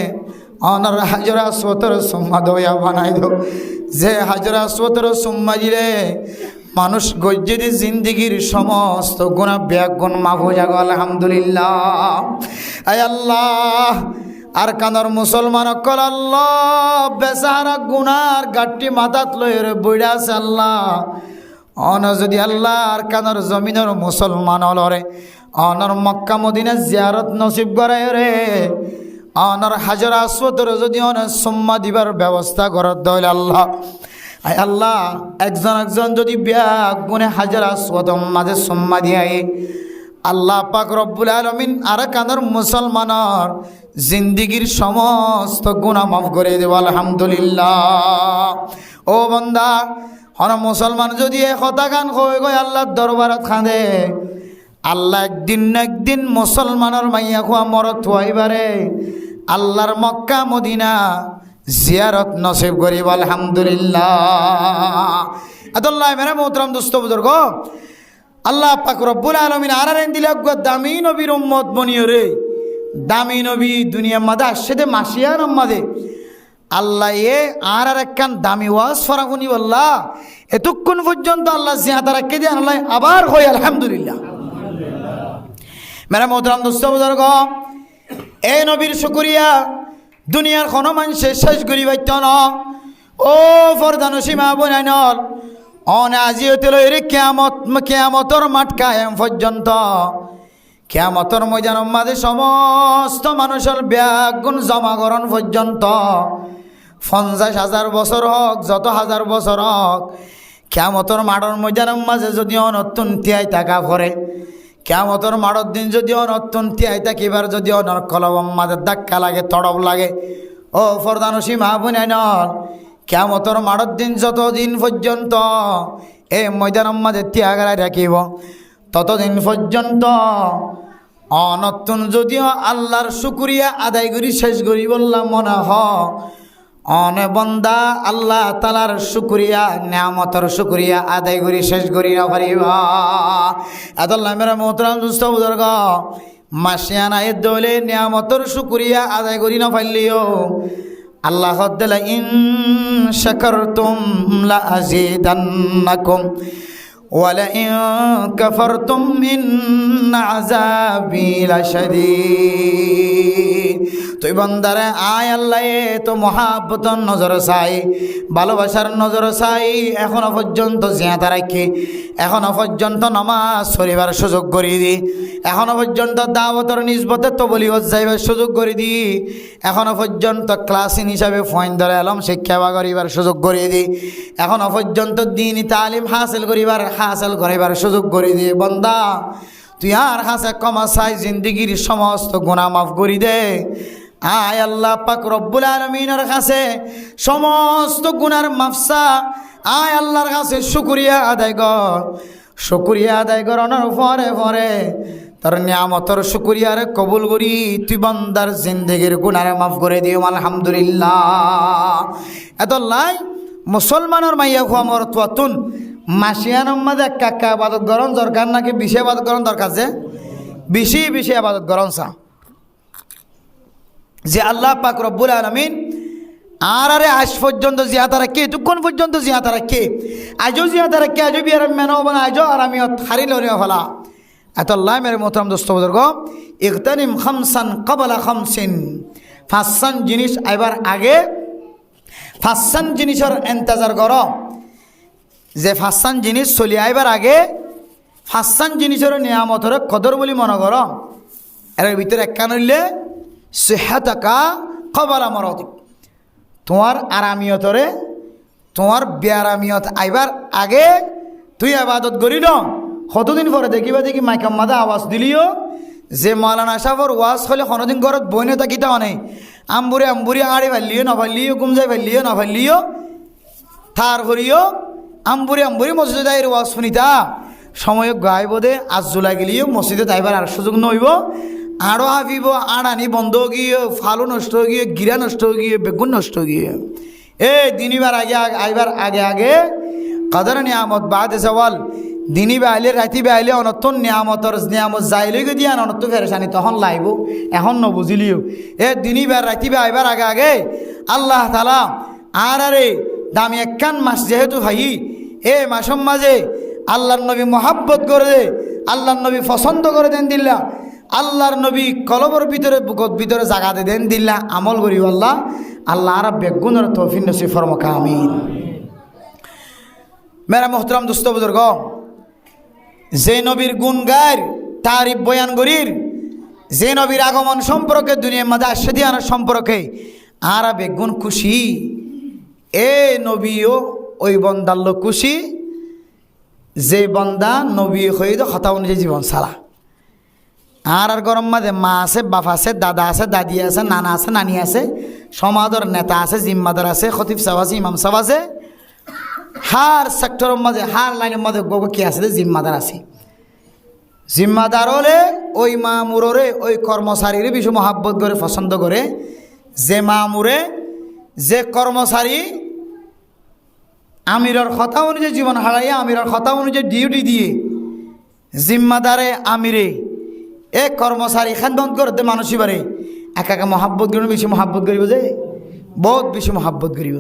অনর হাজরা সোতর সুম্মা দয়া বানাই দো যে হাজরা সোতর সুম্মা দিলে মানুষ গজ্জেদি জিন্দিগির সমস্ত গুণা ব্যাগুণ মাফ যাগো আলহামদুলিল্লাহ আয় আল্লাহ আর কানর মুসলমান কল আল্লাহ বেচারা গুনার গাঠটি মাথাত লয়ের বইড়া আছে আল্লাহ অন যদি আল্লাহ আর কানর জমিনের মুসলমান হলরে অনর মক্কা মদিনা জিয়ারত নসিব করায় রে অনর হাজার আসওয়াতর যদি অনেক সম্মা দিবার ব্যবস্থা করার দইল আল্লাহ আয় আল্লাহ একজন যদি ব্যাগ গুনে হাজার আসওয়াতর মাঝে সম্মা দিয়াই আল্লাহ পাক রব্বুল আলামিন আর কানর মুসলমানের জিন্দিগির সমস্ত গুনাহ মাফ করে দেব আলহামদুলিল্লাহ ও বান্দা হন মুসলমান যদি এ কথা গান কই গয় আল্লাহর দরবারত খাঁদে আল্লাহ একদিন মুসলমানের মাইয়া খোয়া মরত হইবারে আল্লাহর মক্কা মদিনা জিয়ারত নসিব করিব আলহামদুলিল্লাহ আদাল্লাহ মেরা মোহতরম দোস্ত বুজুর্গ আল্লাহ পাক রব্বুল আলামিন আরারেন দিলে দামি নবীর উম্মত বনিও রে দামি নবী দুনিয়ার মাঝে আসছে দে মাসিয়ার মাঝে আল্লাহ এ আর একখান দামি ওয়াজ ফরাগুনি বললা এতক্ষণ পর্যন্ত আল্লাহ জিয়াদা রাখে দিয়ে আল্লাহ আবার হই আলহামদুলিল্লাহ মেরা মোহতরম দোস্ত বুজুর্গ এই নবীর শুকরিয়া দুনিয়ার কোনো মানুষে শেষ করি পাইত না ও ফরদানো সীমা বনাই নল অন আজিওতে লইরে কেয়ামতর মাঠ কায়েম পর্যন্ত কেয়ামতর ময়দানের মাঝে সমস্ত মানুষের ব্যাগুণ জমাকরণ পর্যন্ত 50,000 বছর হোক যত হাজার বছর হোক কেয়ামতর মাঠের ময়দানের মাঝে যদি অনতুন তিয়াই থাকা পড়ে কেয়ামতর মাঠের দিন যদি অনতুন তিয়াই থাকিবার যদি অনর কলবম মাঝে ধাক্কা লাগে তড়ব লাগে ও ফরদানসী মা বোনাই নল কেয়ামতর মাঠের দিন যতদিন পর্যন্ত এই ময়দানের মাঝে ত্যাগায় রাখিব ততদিন পর্যন্ত অনতুন যদিও আল্লাহর শুকরিয়া আদায় করি শেষ করি বললাম মনে হ অনে বন্দা আল্লাহ তালার শুকরিয়া নিয়ামতের শুকরিয়া আদায় করি শেষ করি না পারিবা আদাল্লাহ মেরা মোহতরম দুস্থ বুজুর্গ মাসিয়ানা এ দলে নিয়ামতের শুকরিয়া আদায় করি না পারলিও আল্লাহ দিলা ইন শাকারতুম লা আযীদান্নাকুম ওয়ালা ইন কাফারতুম ইন আযাবি লাশাদীদ তুই বান্দারে আয় আল্লাহ তো মহাব্বতর নজর চাই ভালোবাসার নজর চাই এখনো পর্যন্ত জিয়াদা রাখি এখনো পর্যন্ত নামাজ পড়িবার সুযোগ করে দি এখনো পর্যন্ত দাওয়াতের নিসবতে তবলিগ যাইবার সুযোগ করে দি এখনো পর্যন্ত ক্লাসিন হিসাবে ফয়েন ধরে এলম শিক্ষা করিবার সুযোগ করে দি এখনো পর্যন্ত দ্বীনি তালিম হাসিল করিবার সুযোগ করে দি বান্দা তুই আর হাসে কমা চাই জিন্দিগির সমস্ত গুনাহ মাফ করে দে আয় আল্লাহ পাক রব্বুল আলামিনের কাছে সমস্ত গুনার মাফসা আয় আল্লাহর কাছে শুকরিয়া আদায় কর শুকরিয়া আদায় করানোর পরে তার নিয়ামতর শুকরিয়ারে কবুল করি তুই বান্দার জিন্দেগির গুনারে মাফ করে দিও আলহামদুলিল্লাহ। এত লাই মুসলমানের মাইয়া খোয়া মর তুন মাসিয়ানোর মাঝে কাকা আবাদত গরম দরকার নাকি বেশি আবাদত গরম দরকার, যে বেশি বেশি আবাদত গরম চা যে আল্লাহ পাক রব্বুল আলামিন আরে আজ পর্যন্ত জিয়াতা রাখে এতক্ষণ পর্যন্ত জিয়াতা রাখে আজও জিয়াতা রাখে আজও বিয়ার মেনো বানা আজও আর আমি হারিল ফেলা এত আল্লাহ মেরে মোহতারাম দোস্ত বুজুর্গ ইগতানিম খামসান ক্বাবলা খামসিন, পাঁচসান জিনিস আইবার আগে পাঁচসান জিনিসের ইন্তজার কর, যে পাঁচসান জিনিস চলি আইবার আগে পাঁচসান জিনিসের নিয়ামতের কদর বলি মনে কর। এর ভিতরে এক কান হইলে সিহাতাকা ক্বাবলা মারাদিক, তোমার আরামিয়তরে তোমার বেআরামিয়ত আইবার আগে তুই আবাদত করিল। কতদিন পরে দেখিবা দেখি মাইকাম মাদা আওয়াজ দিলিও যে মৌলানা সাহর ওয়াজ হলে কোনোদিন ঘরত বইনে থাকিতে অনেক আম্বুরে আম্বুরি আড়ে ফালিও নফালিও গুমজাই ফালিও নফালিও থার ভরিও আম্বুরি আম্বুরি মসজিদে যাই ওয়াজ শুনিতা সময় গাইব দে আজ জুলাই গেলিও মসজিদে তাইবার আর সুযোগ নইব আরও হাফিব আড়ানি বন্ধ গিয়ে ফালু নষ্ট গিয়ে গিরা নষ্ট গিয়ে বেগুন নষ্ট গিয়ে দিনিবার আগে আইবার আগে আগে কদর নিয়ামত বাদ সওয়াল দিনী বেআলে রাতি বেআলে অনতন নিয়ামতর নিয়ামত যাইলে দিয়া অনত ফেরেশানি তখন লাইব এখন নবুঝিলিও দিনী বার রাতি বে আইবার আগে আগে আল্লাহ তাআলা আরে দামি একখান মাস যেহেতু ভাই মাসম মাঝে আল্লাহর নবী মহাব্বত করে দে আল্লাহর নবী পছন্দ করে দেন দিল্লা আল্লাহর নবী কলবর ভিতরে বুকত ভিতরে জাগাতে দেন দিল্লা আমল করি আল্লাহ আল্লাহ আর বেগুনের তৌফিক নসিব ফরমাক আমিন। মেরা মোহতরম দোস্ত বুজুর্গ যে নবীর গুণ গায়ের তারিফ বয়ান করির যে নবীর আগমন সম্পর্কে দুনিয়ার মাঝে আসে দিয়ানোর সম্পর্কে আর বেগুন খুশি নবীও ওই বন্দার লোক খুশি যে বন্দা নবী হয়ে কথা অনুযায়ী জীবন সারা আর গরম মাঝে মা আছে বাপ আছে দাদা আছে দাদি আছে নানা আছে নানি আছে সমাজের নেতা আছে জিম্মাদার আছে খতিব সাহেব আছে ইমাম সাহেব আছে হার সেক্টরের মাঝে হার লাইনের মাঝে গোবর কি আছে জিম্মাদার আছে জিম্মাদার হলে ওই মামুরে ওই কর্মচারীর বেশি মহাব্বত করে পছন্দ করে যে মামুরে যে কর্মচারী আমিরের কথা অনুযায়ী জীবন হারাইয়া আমিরের কথা অনুযায়ী ডিউটি দিয়ে জিম্মাদারে আমিরে কর্মচারী খানবন্ধ করতে মানুষই পারে একা মহাব্বত করিব বেশি মহাব্বত করিব যে বহুত বেশি মহাব্বত করিব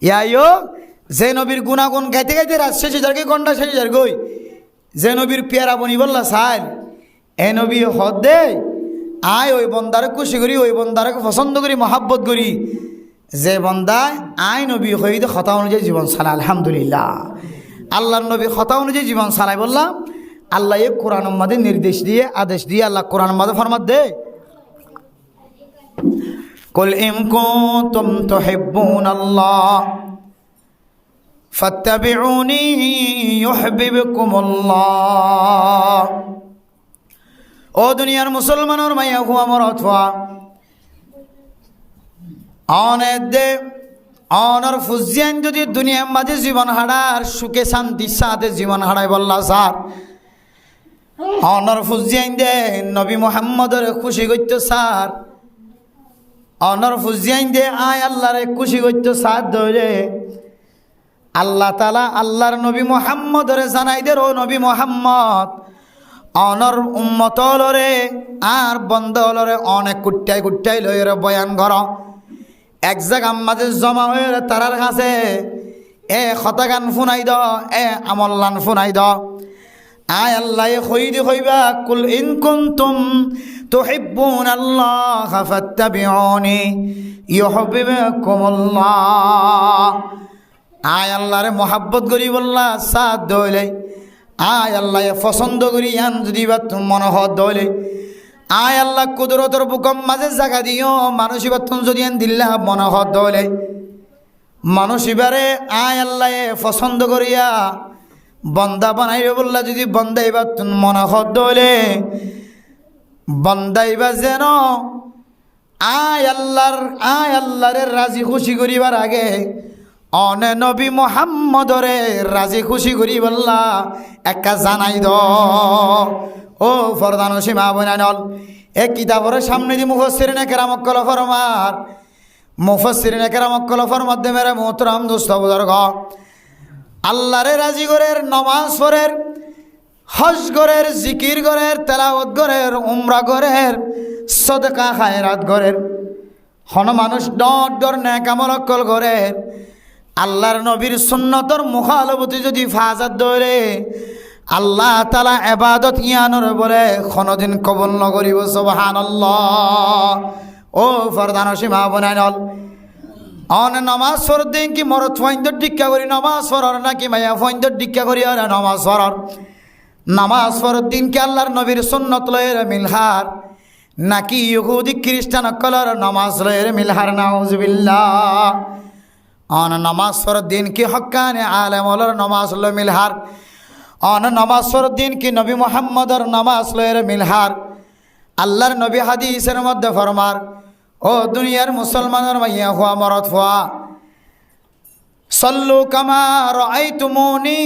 ইয়াইও যে নবীর গুণাগুণ গাইতে গাইতে রাত শেষে যার ঘন্টা শেষে যার গই যে নবীর পেয়ারা বনি বললা সাইল নবী হদ দে আয় ওই বন্দারে খুশি করি ওই বন্দারকে পছন্দ করি মহাব্বত করি যে বন্দায় আয় নবী হয়ে কথা অনুযায়ী জীবন চালা আলহামদুলিল্লাহ আল্লাহর নবী কথা অনুযায়ী জীবন চালাই বললাম আল্লাহ কোরআন মাদে নির্দেশ দিয়ে আদেশ দিয়ে আল্লাহ কোরআন মাদে ফরমাত দে কুল ইন কুনতুম তুহিব্বুনাল্লাহ ফাত্তাবিউনি ইউহিব্বুকুমুল্লাহ। ও দুনিয়ার মুসলমানের মাইয়া হুয়া মরতওয়া অনেক দে অনর ফুজিয়ান যদি দুনিয়ার মাঝে জীবন হারার সুখে শান্তির সাথে জীবন হারাই বললা স্যার অনর ফুজিয়ান দে নবী মুহাম্মদের খুশি করত স্যার অনর ফুজিয়ান দে আয় আল্লাহরে খুশি করত স্যার ধরে আল্লাহ তাআলা আল্লাহর নবী মুহাম্মদের জানাই দে ও নবী মুহাম্মদ অনর উম্মতলরে আর বন্ধলরে অনেক কুট্টাই কুট্টাই লইরে বয়ান কর এক জায়গার মাঝে জমা হয়ে তারার কাছে কথা গান শুনাই দ আমল লান শুনাই দ আয় আল্লাহ কইদি কইবা কুল ইন কুনতুম তুহিব্বুনাল্লাহ ফাত্তাবিউনি ইউহিব্বুকুমুল্লাহ। আয় আল্লাহরে মহাব্বত করি বললা সাথ দইলে আয় আল্লাহ পছন্দ করি আন যদি বা তুমি মনোহর দইলে আয় আল্লাহ কুদরতর বুকম মাঝে জায়গা দিও মানুষ এবার তুমি যদি আন দিল্লা মনোহর দইলে মানুষ এবারে আয় আল্লাহ পছন্দ করিয়া বন্দা বানাইবে বললা যদি বন্দা এবার তুমি মনোহর দইলে বন্দা এবার যেন আয় আল্লাহরে রাজি খুশি করিবার আগে অনে নবী মুহাম্মদরে রাজি খুশি করি বললা একা জানাই দ ও ফরদান সীমা বনানল এক কিতাবের সামনে দি মুফাসসিরিনে কেরাম কল ফরমার মুফাসসিরিনে কেরাম কল ফরমাতে মেরে মোহতরম দোস্ত বুজুর্গ আল্লাহরে রাজি করের নামাজ পড়ের হজ করের জিকির করের তেলাওয়াত করের উমরা করের সদকা খায়রাত করের হন মানুষ ডর ডর নেক আমল কল করের আল্লাহর নবীর সুন্নতর মুখালবতি যদি ফাজাত ধরে আল্লাহ তাআলা ইবাদত ইয়ানোর বলে কোনদিন কবুল নকরিব সুবহানাল্লাহ ও ফরদান সীমা বনাইল অন নামাজ পড় দিন কি মরত ফাইন্দর দীক্ষা করি নামাজ পড়ার নাকি মায়া ফাইন্দর দীক্ষা করি আর নামাজ পড়ার নামাজ পড়ার দিন কি আল্লাহর নবীর সুন্নত লয়ের মিলহার নাকি ইহুদি খ্রিস্টান কলর নামাজ লয়ের মিলহার নাউজুবিল্লাহ অন নামাজ পড়ার দিন কি হক্কানে আলেম ওলর নামাজ লো মিলহার অন নামাজ পড়ার দিন কি নবী মুহাম্মদর নামাজ লয়ের মিলহার আল্লাহর নবী হাদিসের মধ্যে ফরমার ও দুনিয়ার মুসলমানের মাইয়া হুয়া মরত হুয়া সল্লু কামা রাআইতুমুনি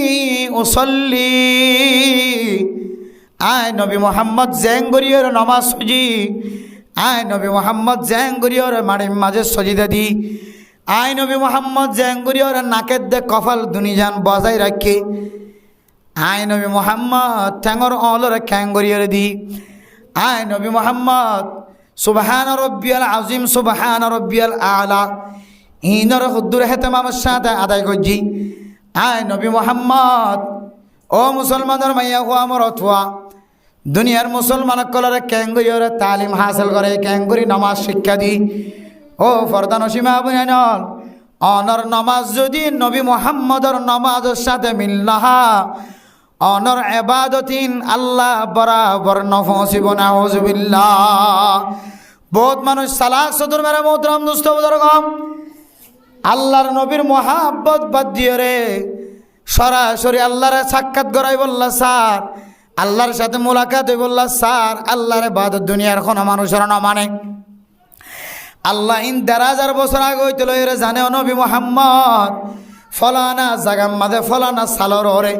উসাল্লি আয় নবী মুহাম্মদ জেঙ্গরিয়র নামাজ সুজি আয় নবী মুহাম্মদ জেঙ্গরিয়র মাড়ির মাঝে সজিদা দি আয় নবী মুহাম্মদ জেঙ্গরিয়র নাকের দে কপাল দুনিজান বজাই রাখে আয় নবী মুহাম্মদ ঠ্যাঙর অলর খ্যাঙ্গরিয়র দি আয় নবী মুহাম্মদ সুবহান রব্বিয়াল আযীম সুবহান রব্বিয়াল আলা ইনর হুদ্দুর হেতমামের সাথে আদায় করছি আয় নবী মুহাম্মদ ও মুসলমানের মাইয়া হুয়া মরত হুয়া দুনিয়ার মুসলমান কলরে ক্যাঙ্গুরিয়র তালিম হাসিল করে ক্যাঙ্গুরি নামাজ শিক্ষা দি ও ফরদান সীমা বুনাইনল অনর নামাজ যদি নবী মুহাম্মদর নামাজের সাথে মিল নাহা অনর ইবাদতিন আল্লাহ বরাবর নফসিব নাউজুবিল্লাহ বহুত মানুষ সালাত সদর মেরে মোহতরম দোস্ত বুজুর্গ আল্লাহর নবীর মহাব্বত বাদ দিয়ে রে সরাসরি আল্লাহর সাক্ষাৎ করাই বললা স্যার আল্লাহর সাথে মোলাকাত হই বললা স্যার আল্লাহর ইবাদত দুনিয়ার কোনো মানুষের না মানে আল্লাহ ইন ১,০০০ বছর আগে হইতে লইরে জানে নবী মুহাম্মদ ফলানা জাগাম মাঝে ফলানা সালর ওরে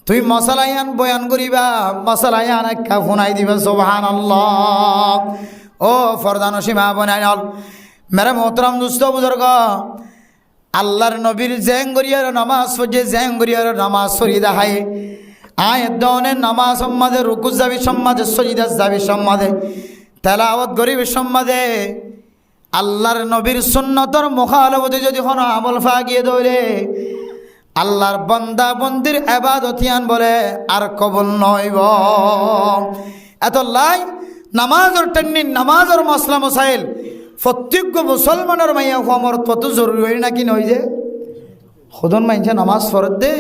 তুই মশালায়ান বয়ান করিবা মশালায়ান একটা ফোনাই দিবা সুবহানাল্লাহ ও ফরদান সীমা বনাইল মেরে মোহতরম দুস্থ বুজুর্গ আল্লাহর নবীর জেঙ্গরিয়ার নামাজ পড়ে জেঙ্গরিয়ার নামাজ সরি দেখায় আয় দনের নামাজ সম্মাদে রুকু যাবি সম্মাদে সজিদা যাবি সম্মাদে তেলাওয়াত গরিব সম্মাদে আল্লাহর নবীর সুন্নতর মুখালবতে যদি কোনো আমল ফাগিয়ে ধরে আল্লাহর বান্দা বন্দির ইবাদতিয়ান বলে আর কবুল নইব এত লাই নামাজের টেন্নিন নামাজের মশলা মশাইল প্রত্যেক মুসলমানের মাইয়া হমর কত জরুরি নাকি নই যে খুদন মাইনছে নামাজ ফরত দে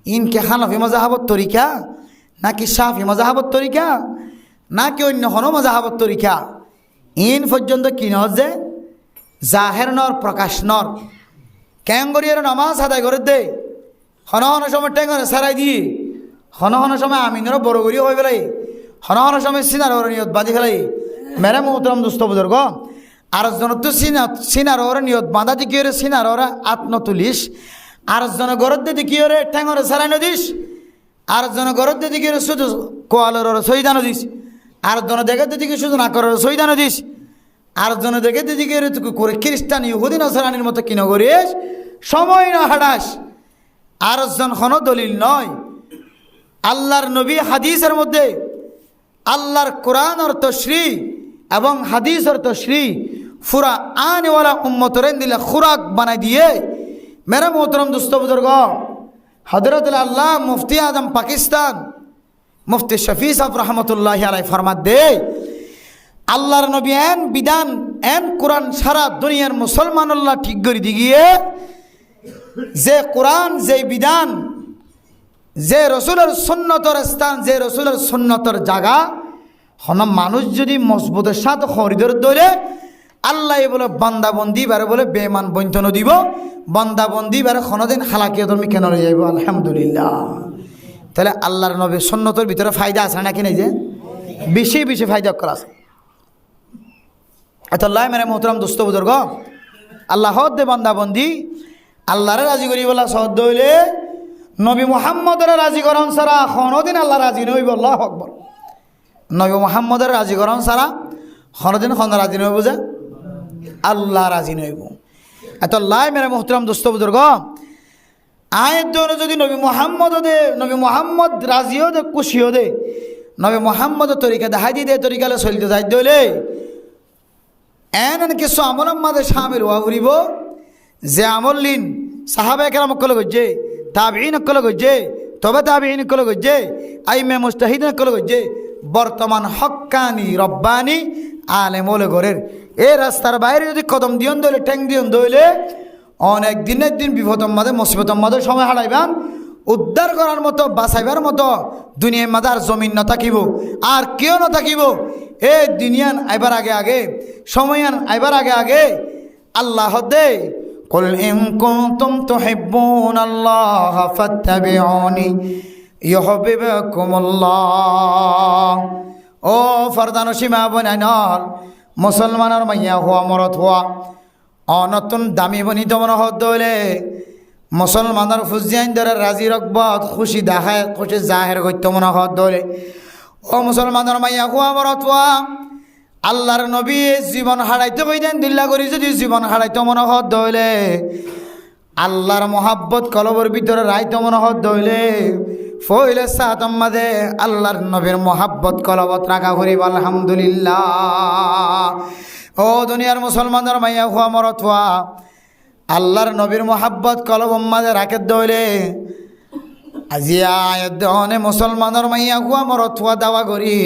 ইনকে হানফি মাযহাবত তরিকা নাকি শাফি মাযহাবত তরিকা নাকি অন্য কোনো মাযহাবত তরিকা ইন পর্যন্ত কি নয় যে জাহের নর প্রকাশ নর ক্যাঙ্গরিয়ার নামাজ আদায় করে দে হন হন সময় ট্যাঙ্গরে সারাই দিয়ে হন হন সময় আমিনেরও বড় করি হয়ে বেলাই হন হন সময় সিনার ওর নিয়ত বাঁধি ফেলাই মেরে মোহতরম দুস্থ বুজুর্গ আর জন তো সিনার ওর নিয়ত বাঁধা দি কি সিনার ওরা আত্ম তুলিস আর জন গরদ দি কি রে ট্যাঙ্গরে সারাই নদিস আর জন গরদ দি কি শুধু কোয়ালের ওর সইদানো দিস আর জন দেখে দিকে শুধু না করার সইদানো দিস আর জন দেখে দিকে করে খ্রিস্টান ইহুদি নসরানির মতো কিনো করিস সময় না হাডাস আর জন কোনো দলিল নয় আল্লাহর নবী হাদিসের মধ্যে আল্লাহর কোরআন আর তশরি এবং হাদিস আর তশরি পুরা আনেওয়ালা উম্মতরেন দিলে খুরাক বানাই দিয়ে মেরা মোহতরম দুস্থ বুজুর্গ হযরত আল্লাহ মুফতি আজম পাকিস্তান মুফতি শফি সাহেব রহমতুল্লাহ আলাই ফরমাত দে আল্লাহর নবী এন বিধান এন কোরআন সারা দুনিয়ার মুসলমানুল্লাহ ঠিক করে দিয়ে যে কোরআন যে বিধান যে রসুলের সুন্নতর স্থান যে রসুলের সুন্নতর জায়গা হন মানুষ যদি মজবুতের সাথে খরিদর ধরে আল্লাহ বলে বান্দাবন্দি বারে বলে বেমান বঞ্চন দিব বান্দাবন্দি বারে কোনোদিন হালাকিয়ত আমি কেন রয়ে যাইব আলহামদুলিল্লাহ তাহলে আল্লাহর নবীর সুন্নতর ভিতরে ফায়দা আছে নাকি নেই যে বেশি বেশি ফায়দা করা আছে আল্লাহ মেরে মোহতরম দোস্ত বুজুর্গ আল্লাহ দে বান্দাবন্দি আল্লাহরে রাজি করি বলা সহ্য হইলে নবী মুহাম্মদের রাজি করন সারা কোনোদিন আল্লাহ রাজি নইব আল্লাহু আকবার নবী মুহাম্মদের রাজি করন সারা কোনোদিন খন রাজি নইব যে আল্লাহ রাজি নইব। এত লাই মেরে মোহতরম দোস্ত বুজুর্গ আয়ের জন্য যদি নবী মুহাম্মদ রাজিও দে খুশিও দে নবী মুহাম্মদের তরিকা দেখাই দিয়ে দে তরিকালে চলতে যাই দলে এন কিছু আমলের মাঝে সামিল হওয়া উড়িব যে আমল লিন সাহাবা একরাম কলে গজ্জে তাবিঈন কলে গজ্জে তবে তাবিঈন কলে গজ্জে আইমে মুজতাহিদিন কলে গজ্জে বর্তমান হক্কানি রব্বানি আলেম ওলে ঘরের এই রাস্তার বাইরে যদি কদম দিয়ন দইলে ঠ্যাং দিয়ন দইলে অনেক দিনের দিন বিপদর মাঝে মুসিবতর মাঝে সময় হারাইবান উদ্ধার করার মতো বাঁচাইবার মতো দুনিয়ার মাঝে আর জমিন ন থাকিব আর কেউ ন থাকিব। এই দুনিয়ান আইবার আগে আগে সময়ান আইবার আগে আগে আল্লাহ দে কুল ইন কুনতুম তুহিব্বুনাল্লাহ ফাত্তাবিউনি ইউহিব্বুকুমুল্লাহ। ও ফরদান সীমা বনাইনল মুসলমানের মাইয়া হওয়া মরত হওয়া অনতুন দামি বনিত মনে হলে মুসলমানের ফুজিয়াইন ধরে রাজি রকবত খুশি দেখায় খুশি জাহের করত মনে হলে ও মুসলমানের মাইয়া হওয়া মরত হওয়া আল্লাহর নবী জীবন হারাইতে কইতেন দিল্লা করি যদি জীবন হারাইতে মনে হলে আল্লাহর মোহাব্বত কলবর ভিতরে রাইতে মনে হলে ফইলে সাতম মাঝে আল্লাহর নবীর মোহাব্বত কলবত রাখা করিব আলহামদুলিল্লাহ। ও দুনিয়ার মুসলমানের মাইয়া হুয়া মরত হওয়া আল্লাহর নবীর মোহাব্বত কলবম মাঝে রাখে দইলে আজি আয়াত দেওয়ানে মুসলমানের মাইয়া হুয়া মরত হওয়া দাওয়া করি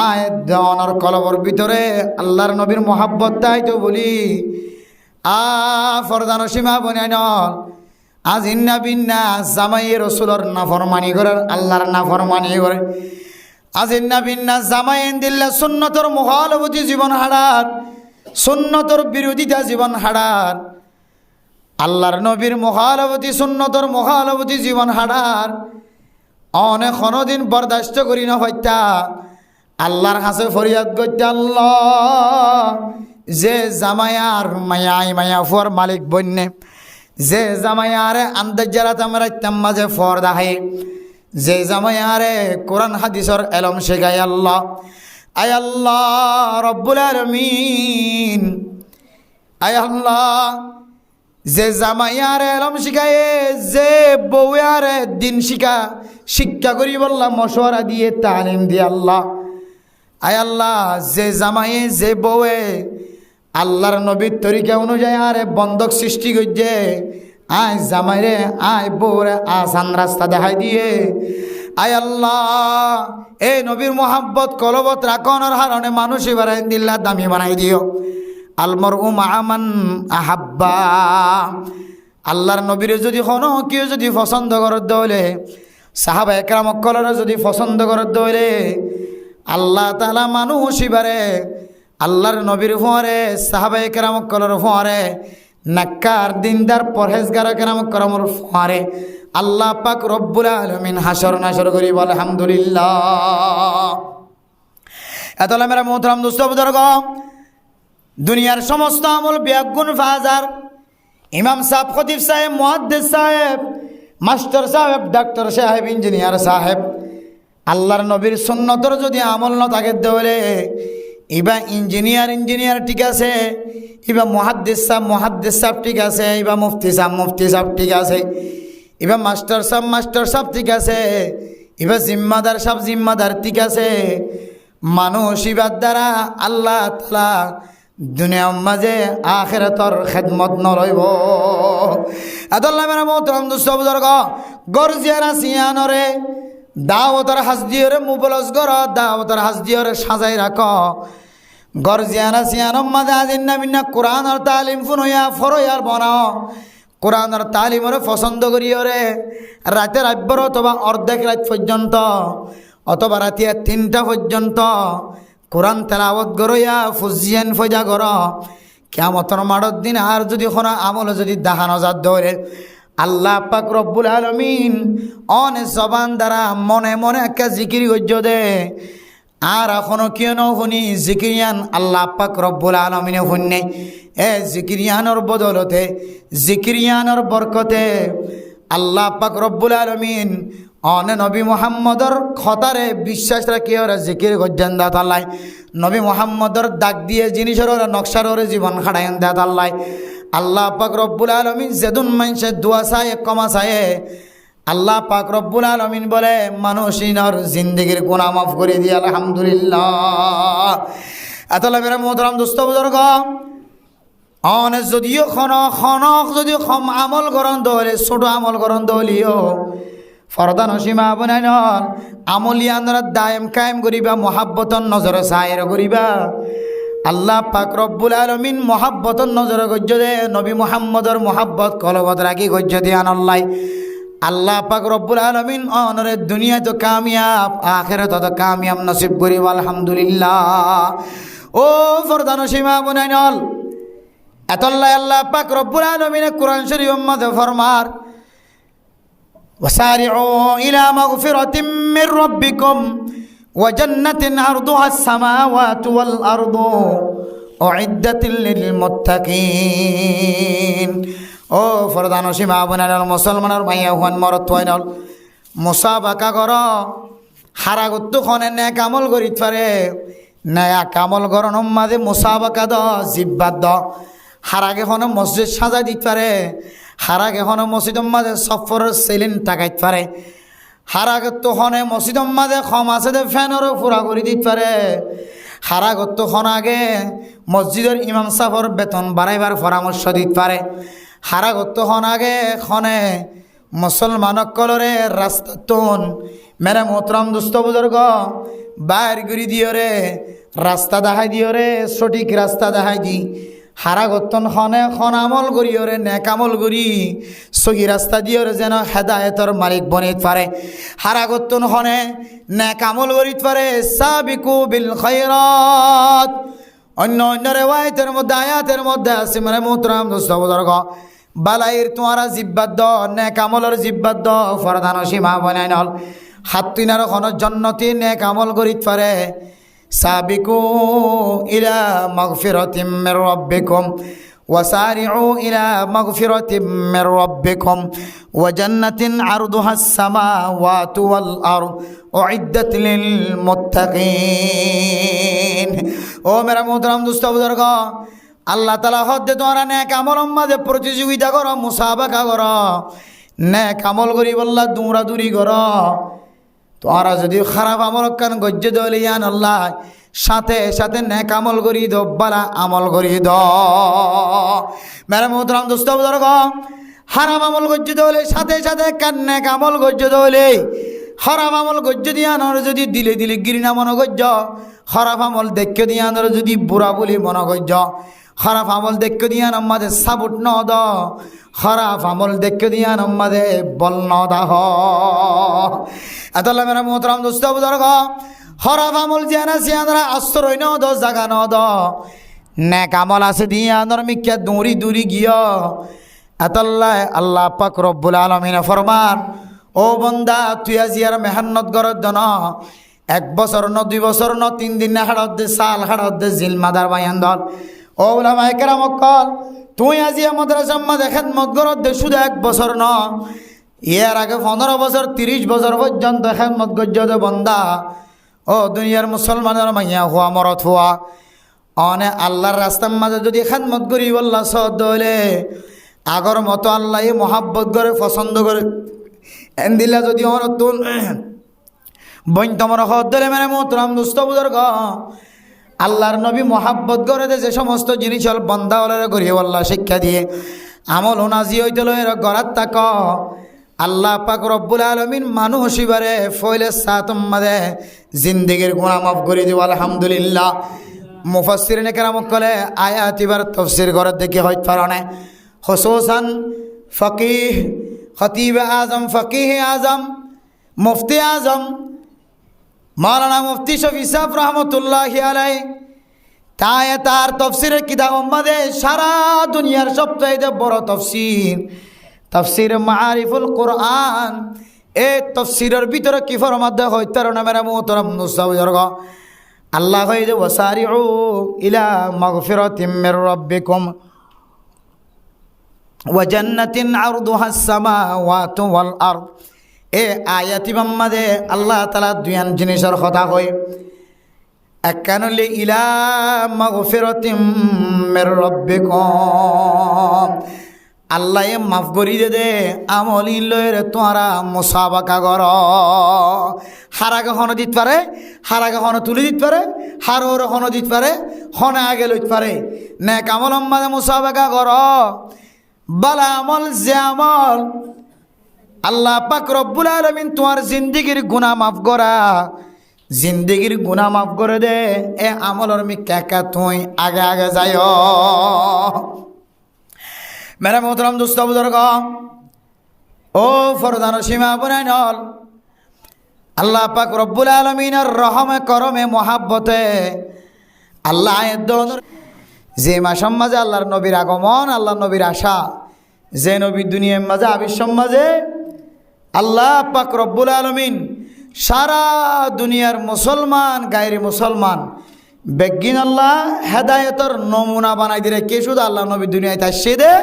আয়াত দেওয়ানোর কলবর ভিতরে আল্লাহর নবীর মোহাব্বত তাই তো বলি ফরদান সীমা বনাই নল আজ ইন্না বিন্না জামাই রসুলর নাফরমানি করে আল্লাহর নাফরমানি করে আজ ইন্না বিন্না জামাই দিল্লা সুন্নতর মুখালবতী জীবন হারার সুন্নতর বিরোধিতা জীবন হারার আল্লাহর নবীর মুখালবতী সুন্নতর মুখালবতী জীবন হারার অনেক কোনোদিন বরদাস্ত করি না হত্যা আল্লাহর কাছে ফরিয়াদ করতে আল্লাহ যে জামায়ার মায়াই মায়া ফর মালিক বন্যে যে জামায়ারে আন্দাজারাত আমরা মাঝে ফর দাহে যে জামায়ারে কোরআন হাদিসর এলম শেখায় আল্লাহ আয় আল্লাহ রব্বুল আলামিন আয় আল্লাহ যে জামায়ারে এলম শিখায় যে বউয়ারে দিন শিক্ষা করি বললাম মশওয়ারা দিয়ে তালিম দিয়ে আল্লাহ আয় আল্লাহ যে জামাইয়ে যে বউয়ে আল্লাহর নবীর তরিকা অনুযায়ী আরে বন্ধক সৃষ্টি করছে আয় জামাইরে আয় বউরে আসান রাস্তা দেখাই দিয়ে আয় আল্লাহ এই নবীর মোহাব্বত কলবত রাখনের হারণে মানুষ এবার দিল্লা দামি বানাই দিও আলমর উমান আহাব্বা আল্লাহর নবীর যদি কোনো কেউ যদি পছন্দ করার দলে সাহাবা একরাম কলরে যদি পছন্দ করার দলে আল্লাহ তাআলা মানুষ এবারে আল্লাহর নবীর ফোয়ারে সাহাবা একরাম কলর ফোয়ারে নাক্কার দিনদার পরহেজগার একরাম করমর ফোয়ারে আল্লাহ পাক রব্বুল আলামিন হাসর নাসর করি বল আলহামদুলিল্লাহ। এতলা মেরা মোহতরম দোস্ত বুজুর্গ দুনিয়ার সমস্ত আমল বিয়াগুন ফাজার ইমাম সাহেব খতিব সাহেব মুহাদ্দিস সাহেব মাস্টার সাহেব ডাক্তার সাহেব ইঞ্জিনিয়ার সাহেব আল্লাহর নবীর সুন্নতর যদি আমল না থাকে দেওয়ালে ইবা ইঞ্জিনিয়ার ঠিক আছে ইবা মুহাদ্দিস সাহেব ঠিক আছে ইবা মুফতি সাহেব ঠিক আছে ইবা মাস্টার সাহেব ঠিক আছে ইবা জিম্মাদার ঠিক আছে মানুষ ইবার দ্বারা আল্লাহ তাআলা দুনিয়ার মাঝে আখিরাতর খেদমত নরইব। আদাল্লাহ মেরা মোহতরম দোস্ত বুজুর্গ গরজিয়ারা সিয়ানরে দাওয়াতর হাজ দিয়রে মুবলস গর দাওয়াতর হাজ দিয়রে সাজাই রাখ গরজিয়ানা সিয়ানম মাঝে আজিন্না বিন্না কোরআনের তালিম ফুনইয়া ফরইয়ার বনাও কোরআনের তালিমরে পছন্দ করিয়রে রাতের আব্বর অথবা অর্ধেক রাত পর্যন্ত অথবা রাতিয়া 3টা পর্যন্ত কোরআন তেলাওয়াত গরইয়া ফুজিয়ান ফজা গর কিয়ামতের মাঠের দিন আর যদি কোনো আমল যদি দেখানো যাত ধরে আল্লাহ পাক রব্বুল আলামিন অনে জবান দ্বারা মনে মনে একটা জিকির গজ্জ দে আর এখনো কেন শুনি জিকিরিয়ান আল্লাহ পাক রব্বুল আলামিনে শুনে এ জিকিরিয়ানোর বদলতে জিকিরিয়ানোর বরকতে আল্লাহ পাক রব্বুল আলামিন অনে নবী মুহাম্মদর খতারে বিশ্বাস রাখি ওরা জিকির গজ্জান দাত আল্লাহ নবী মুহাম্মদর দাগ দিয়ে জিনিসের ওরা নকশার ওরে জীবন খাড়াইন দাত আল্লাহ আল্লাহ পাক রব্বুল আলামিন যেদুন মানুষের দোয়া চায় কমা চায় আল্লাহ পাক রব্বুল আলামিন বলে মানুষিনর জিন্দেগির গুনাহ মাফ করে দিয়ে আলহামদুলিল্লাহ। এতলা মেরা মোহতারাম দোস্ত বুজুর্গ অনে যদিও খনক যদিও আমল করন দলে ছোট আমল করন দলিও ফরদা নসীমা বনাই নল আমলিয়ানরা দায়েম কায়েম করিবা মহাব্বতন নজর সায়ের করিবা আল্লাহ পাক রব্বুল আলামিন মহাব্বতন নজর গজ্জ দে নবী মুহাম্মদর মহাব্বত কলবত রাখি গজ্জ দিয়ান আল্লাহ পাক রব্বুল আলামিন অনরে দুনিয়া তো কামিয়াব আখিরাত তো কামিয়াব নসিব করিব আলহামদুলিল্লাহ। ও ফরদা নসীমা বনাই নল এতল্লাহ আল্লাহ পাক রব্বুল আলামিন কুরআন শরীফ মধ্যে ফরমার وسارعوا إلى مغفرة من ربكم وجنة عرضها السماوات والأرض أعدت للمتقين ও ফরদান সীমা বনাল মুসলমানের ভাইয়া হুয়ান মরত হইনল মুসাবাকা কর হারাগত খনে নে কামল করিত পারে নয়া কামল করন মাঝে মুসাবাকা দ জিব্বাত দ হারাগে খন মসজিদ সাজাই দিতে পারে হারাগে খন মসজিদ মাঝে সফরের সেলিন টাকাইত পারে হারাগত খনে মসজিদ মাঝে খম আছে দে ফ্যানেরও পুরা করে দিতে পারে হারাগত খন আগে মসজিদের ইমাম সাহর বেতন বাড়াইবার পরামর্শ দিতে পারে হারাগত খন আগে খনে মুসলমানক কলরে রাস্তা তোন মেরে মোহতরম দুস্থ বুজুর্গ বাইর গুড়ি দিও রে রাস্তা দেখাই দিও রে সঠিক রাস্তা দেখাই দি হারাগতন খনে খন আমল করিও রে নেকামল করি সহি রাস্তা দিও রে যেন হেদায়েতর মালিক বনিত পারে হারাগতন খনে নেকামল করিত পারে সাবিকু বিল খায়রাত অন্য অন্য রেওয়ায়তের মধ্যে আয়াতের মধ্যে আছে মানে মোহতরম দোস্ত বুজুর্গ বালাইর তোমারা জিব্বাত দ নেকামলের জিব্বাত দ ফরদান সীমা বনাই নল হাত তিনার খন জন্নতি নেকামল করিত পারে সাবিকু ইলা মাগফিরাতিম মির রাব্বিকুম وسارعوا إلى مغفرة من ربكم وجنة عرضها السماوات والأرض أعدت للمتقين ও মেরা মোহতরম দোস্ত বুজুর্গ আল্লাহ তাআলা হদ্দে তোরা নেক আমল মাঝে প্রতিযোগিতা করো মুসাবাকা করো নেক আমল করি বললা দৌড়াদৌড়ি করো তোরা যদি খারাপ আমল কান গজ্জ দলিয়ান আল্লাহ সাথে সাথে নেক আমল করি দো বালা আমল করি দ মেরা মোহতরম দোস্ত বুজুর্গ হারাম আমল গজ্জ দলে সাথে সাথে কান নেক আমল গজ্জ দলে খারাপ আমল গজ্জ দিয়ানোর যদি দিলে দিলে গিরিনা মন গজ্জ খারাপ আমল দেখে দিয়ানোর যদি বুড়া বলি মন গজ্জ খারাপ আমল দেখে দিয়ান আমাদের সাবুট ন দ খারাপ আমল দেখে দিয়ান আমাদের বল ন দাহ এতলা মেরা মোহতরম দোস্ত বুজুর্গ খারাপ আমল জিয়ানা সিয়ানরা আশ্রয় ন দ জাগা ন দ নেক আমল আছে দিয়ানোর মিক্কা দৌড়ি দৌড়ি গিয়া এতল্লা আল্লাহ পাক রব্বুল আলামিন ফরমান ও বন্দা তুই আজি আর মেহনত গরত জন 1 বছর ন 2 বছর ন 3 দিন না হাড়ত দে সাল হাড়ত দে জিল মাদার বায়ান দল ও উলামা একরাম কল তুই আজি আমাদের সামনে দেখেন মত গরত দে শুধু 1 বছর ন এর আগে 15 বছর 30 বছর পর্যন্ত দেখেন মত গজ্জ দে বন্দা ও দুনিয়ার মুসলমানের মাইয়া হুয়া মরত হুয়া অনে আল্লাহর রাস্তার মাঝে যদি খেদমত করি বললা সদ হইলে আগর মতো আল্লাহ মহাব্বত করে পছন্দ করে এন্দিলা যদি অনতুন বইন তোমার হদ দিলে মানে মোহতরম দুস্থ বুজুর্গ আল্লাহর নবী মহাব্বত করে দে যে সমস্ত জিনিস হল বন্দা হলে করিয়ে আল্লাহ শিক্ষা দিয়ে আমল নাজি হইতে এর গড়াত তাক আল্লাহ পাক রব্বুল আলামিন মানুষ হিবারে ফইলে সাতম মাদে জিন্দেগির গুনাহ মাফ করে দিব আলহামদুলিল্লাহ। মুফাসসিরিনে কেরাম কলে আয়াত এবার তাফসীর করে দেখি হইত পারনে খুসুসান ফকিহ খতিব আজম ফকিহ আজম মুফতি আজম মাওলানা মুফতি শফি সাহেব রহমতুল্লাহি আলাইহি তাই তার তাফসীরের কিতাব মধ্যে সারা দুনিয়ার সবচেয়ে বড় তাফসীর মাআরিফুল কোরআন এই তাফসীরের ভিতরে কি ফরমাতে হইতার না মেরা মুহতারাম মুসাওয়ারগ আল্লাহ কইছে ওয়াসারিউ ইলা মাগফিরাতিম মির রাব্বিকুম ওয়া জান্নাতিন আরদুহাস সামাওয়াতু ওয়াল আরদ এ আয়াতি মাম্মাদে আল্লাহ তাআলা দুয়ান জিনিসের কথা কয় একানলি ইলা মাগফিরাতিম মির রাব্বিকুম আল্লাহ মাফ করি দে আমল ইল্লয়ের তোরা মুসাবাকা কর হারা কখনো দিতে পারে হারা কখনো তুলে দিতে পারে হারোর কখনো দিতে পারে হনে আগে লইতে পারে নেক আমল মাঝে মুসাবাকা কর বালা আমল যে আমল আল্লাহ পাক রব্বুল আলামিন তোমার জিন্দেগির গুনাহ মাফ করা জিন্দেগির গুনাহ মাফ করে দে এ আমলর মি কাকা তুই আগে আগে যায় मेरा मोहतरम दोस्तों बुजुर्ग ओ फरदान सीमा बुनाइनल अल्लाह पाक रब्बुल आलमीনের রহমে করমে মহাব্বতে আল্লাহ যে মাসের মাঝে আল্লাহর নবীর আগমন আল্লাহর নবীর আশা যে নবী দুনিয়ার মাঝে আবির্ভাব মাঝে আল্লাহ পাক রব্বুল আলামিন সারা দুনিয়ার মুসলমান গায়রে মুসলমান বেগিন আল্লাহ হেদায়েতের নমুনা বানাই দিলে কে শুধু আল্লাহ নবী দুনিয়ায় আসছে দে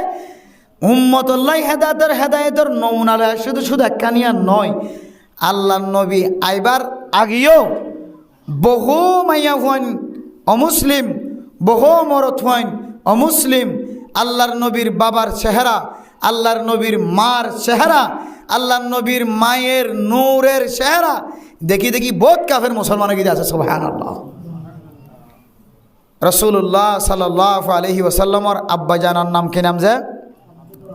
উম্মতুল্লাহ হেদায়েতের নমুনা শুধু শুধু একখানিয়া নয় আল্লাহ নবী আইবার আগেও বহু মাইয়া হন অমুসলিম বহু মরত হন অমুসলিম আল্লাহর নবীর বাবার চেহারা আল্লাহর নবীর মার চেহারা আল্লাহর নবীর মায়ের নূরের চেহারা দেখি দেখি বহুত কাফের মুসলমানের গিয়ে আছে সুবহানাল্লাহ রসুল্লাহ সাল্লাল্লাহু আলাইহি ওয়াসাল্লামর আব্বা জানার নাম কি নাম যে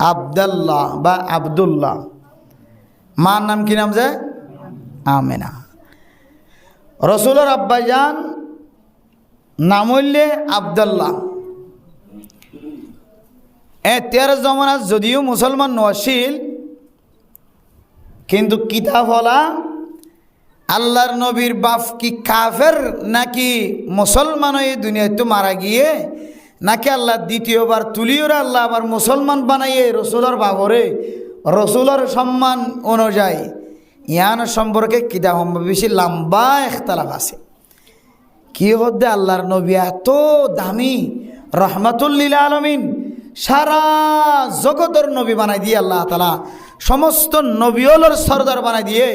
আব্দুল্লাহ বা আব্দুল্লাহ মার নাম কি নাম যে আমেনা রসুলের আব্বা জান নাম হইলে আব্দুল্লাহ তের জমানা যদিও মুসলমান নছিল কিন্তু কিতাব হলা আল্লাহর নবীর বাপ কি কাফের নাকি মুসলমান এই দুনিয়ায় তো মারা গিয়ে নাকি আল্লাহ দ্বিতীয়বার তুলিওরে আল্লাহ আবার মুসলমান বানাইয়ে রসুলের বাবরে রসুলের সম্মান অনুযায়ী ইয়ান সম্পর্কে কিতাব বেশি লম্বা ইখতিলাফ আছে কি হদ্দে আল্লাহর নবী এত দামি রহমাতুল লিল আলামিন সারা জগতের নবী বানাই দিয়ে আল্লাহ তাআলা সমস্ত নবীওয়ালার সরদার বানাই দিয়ে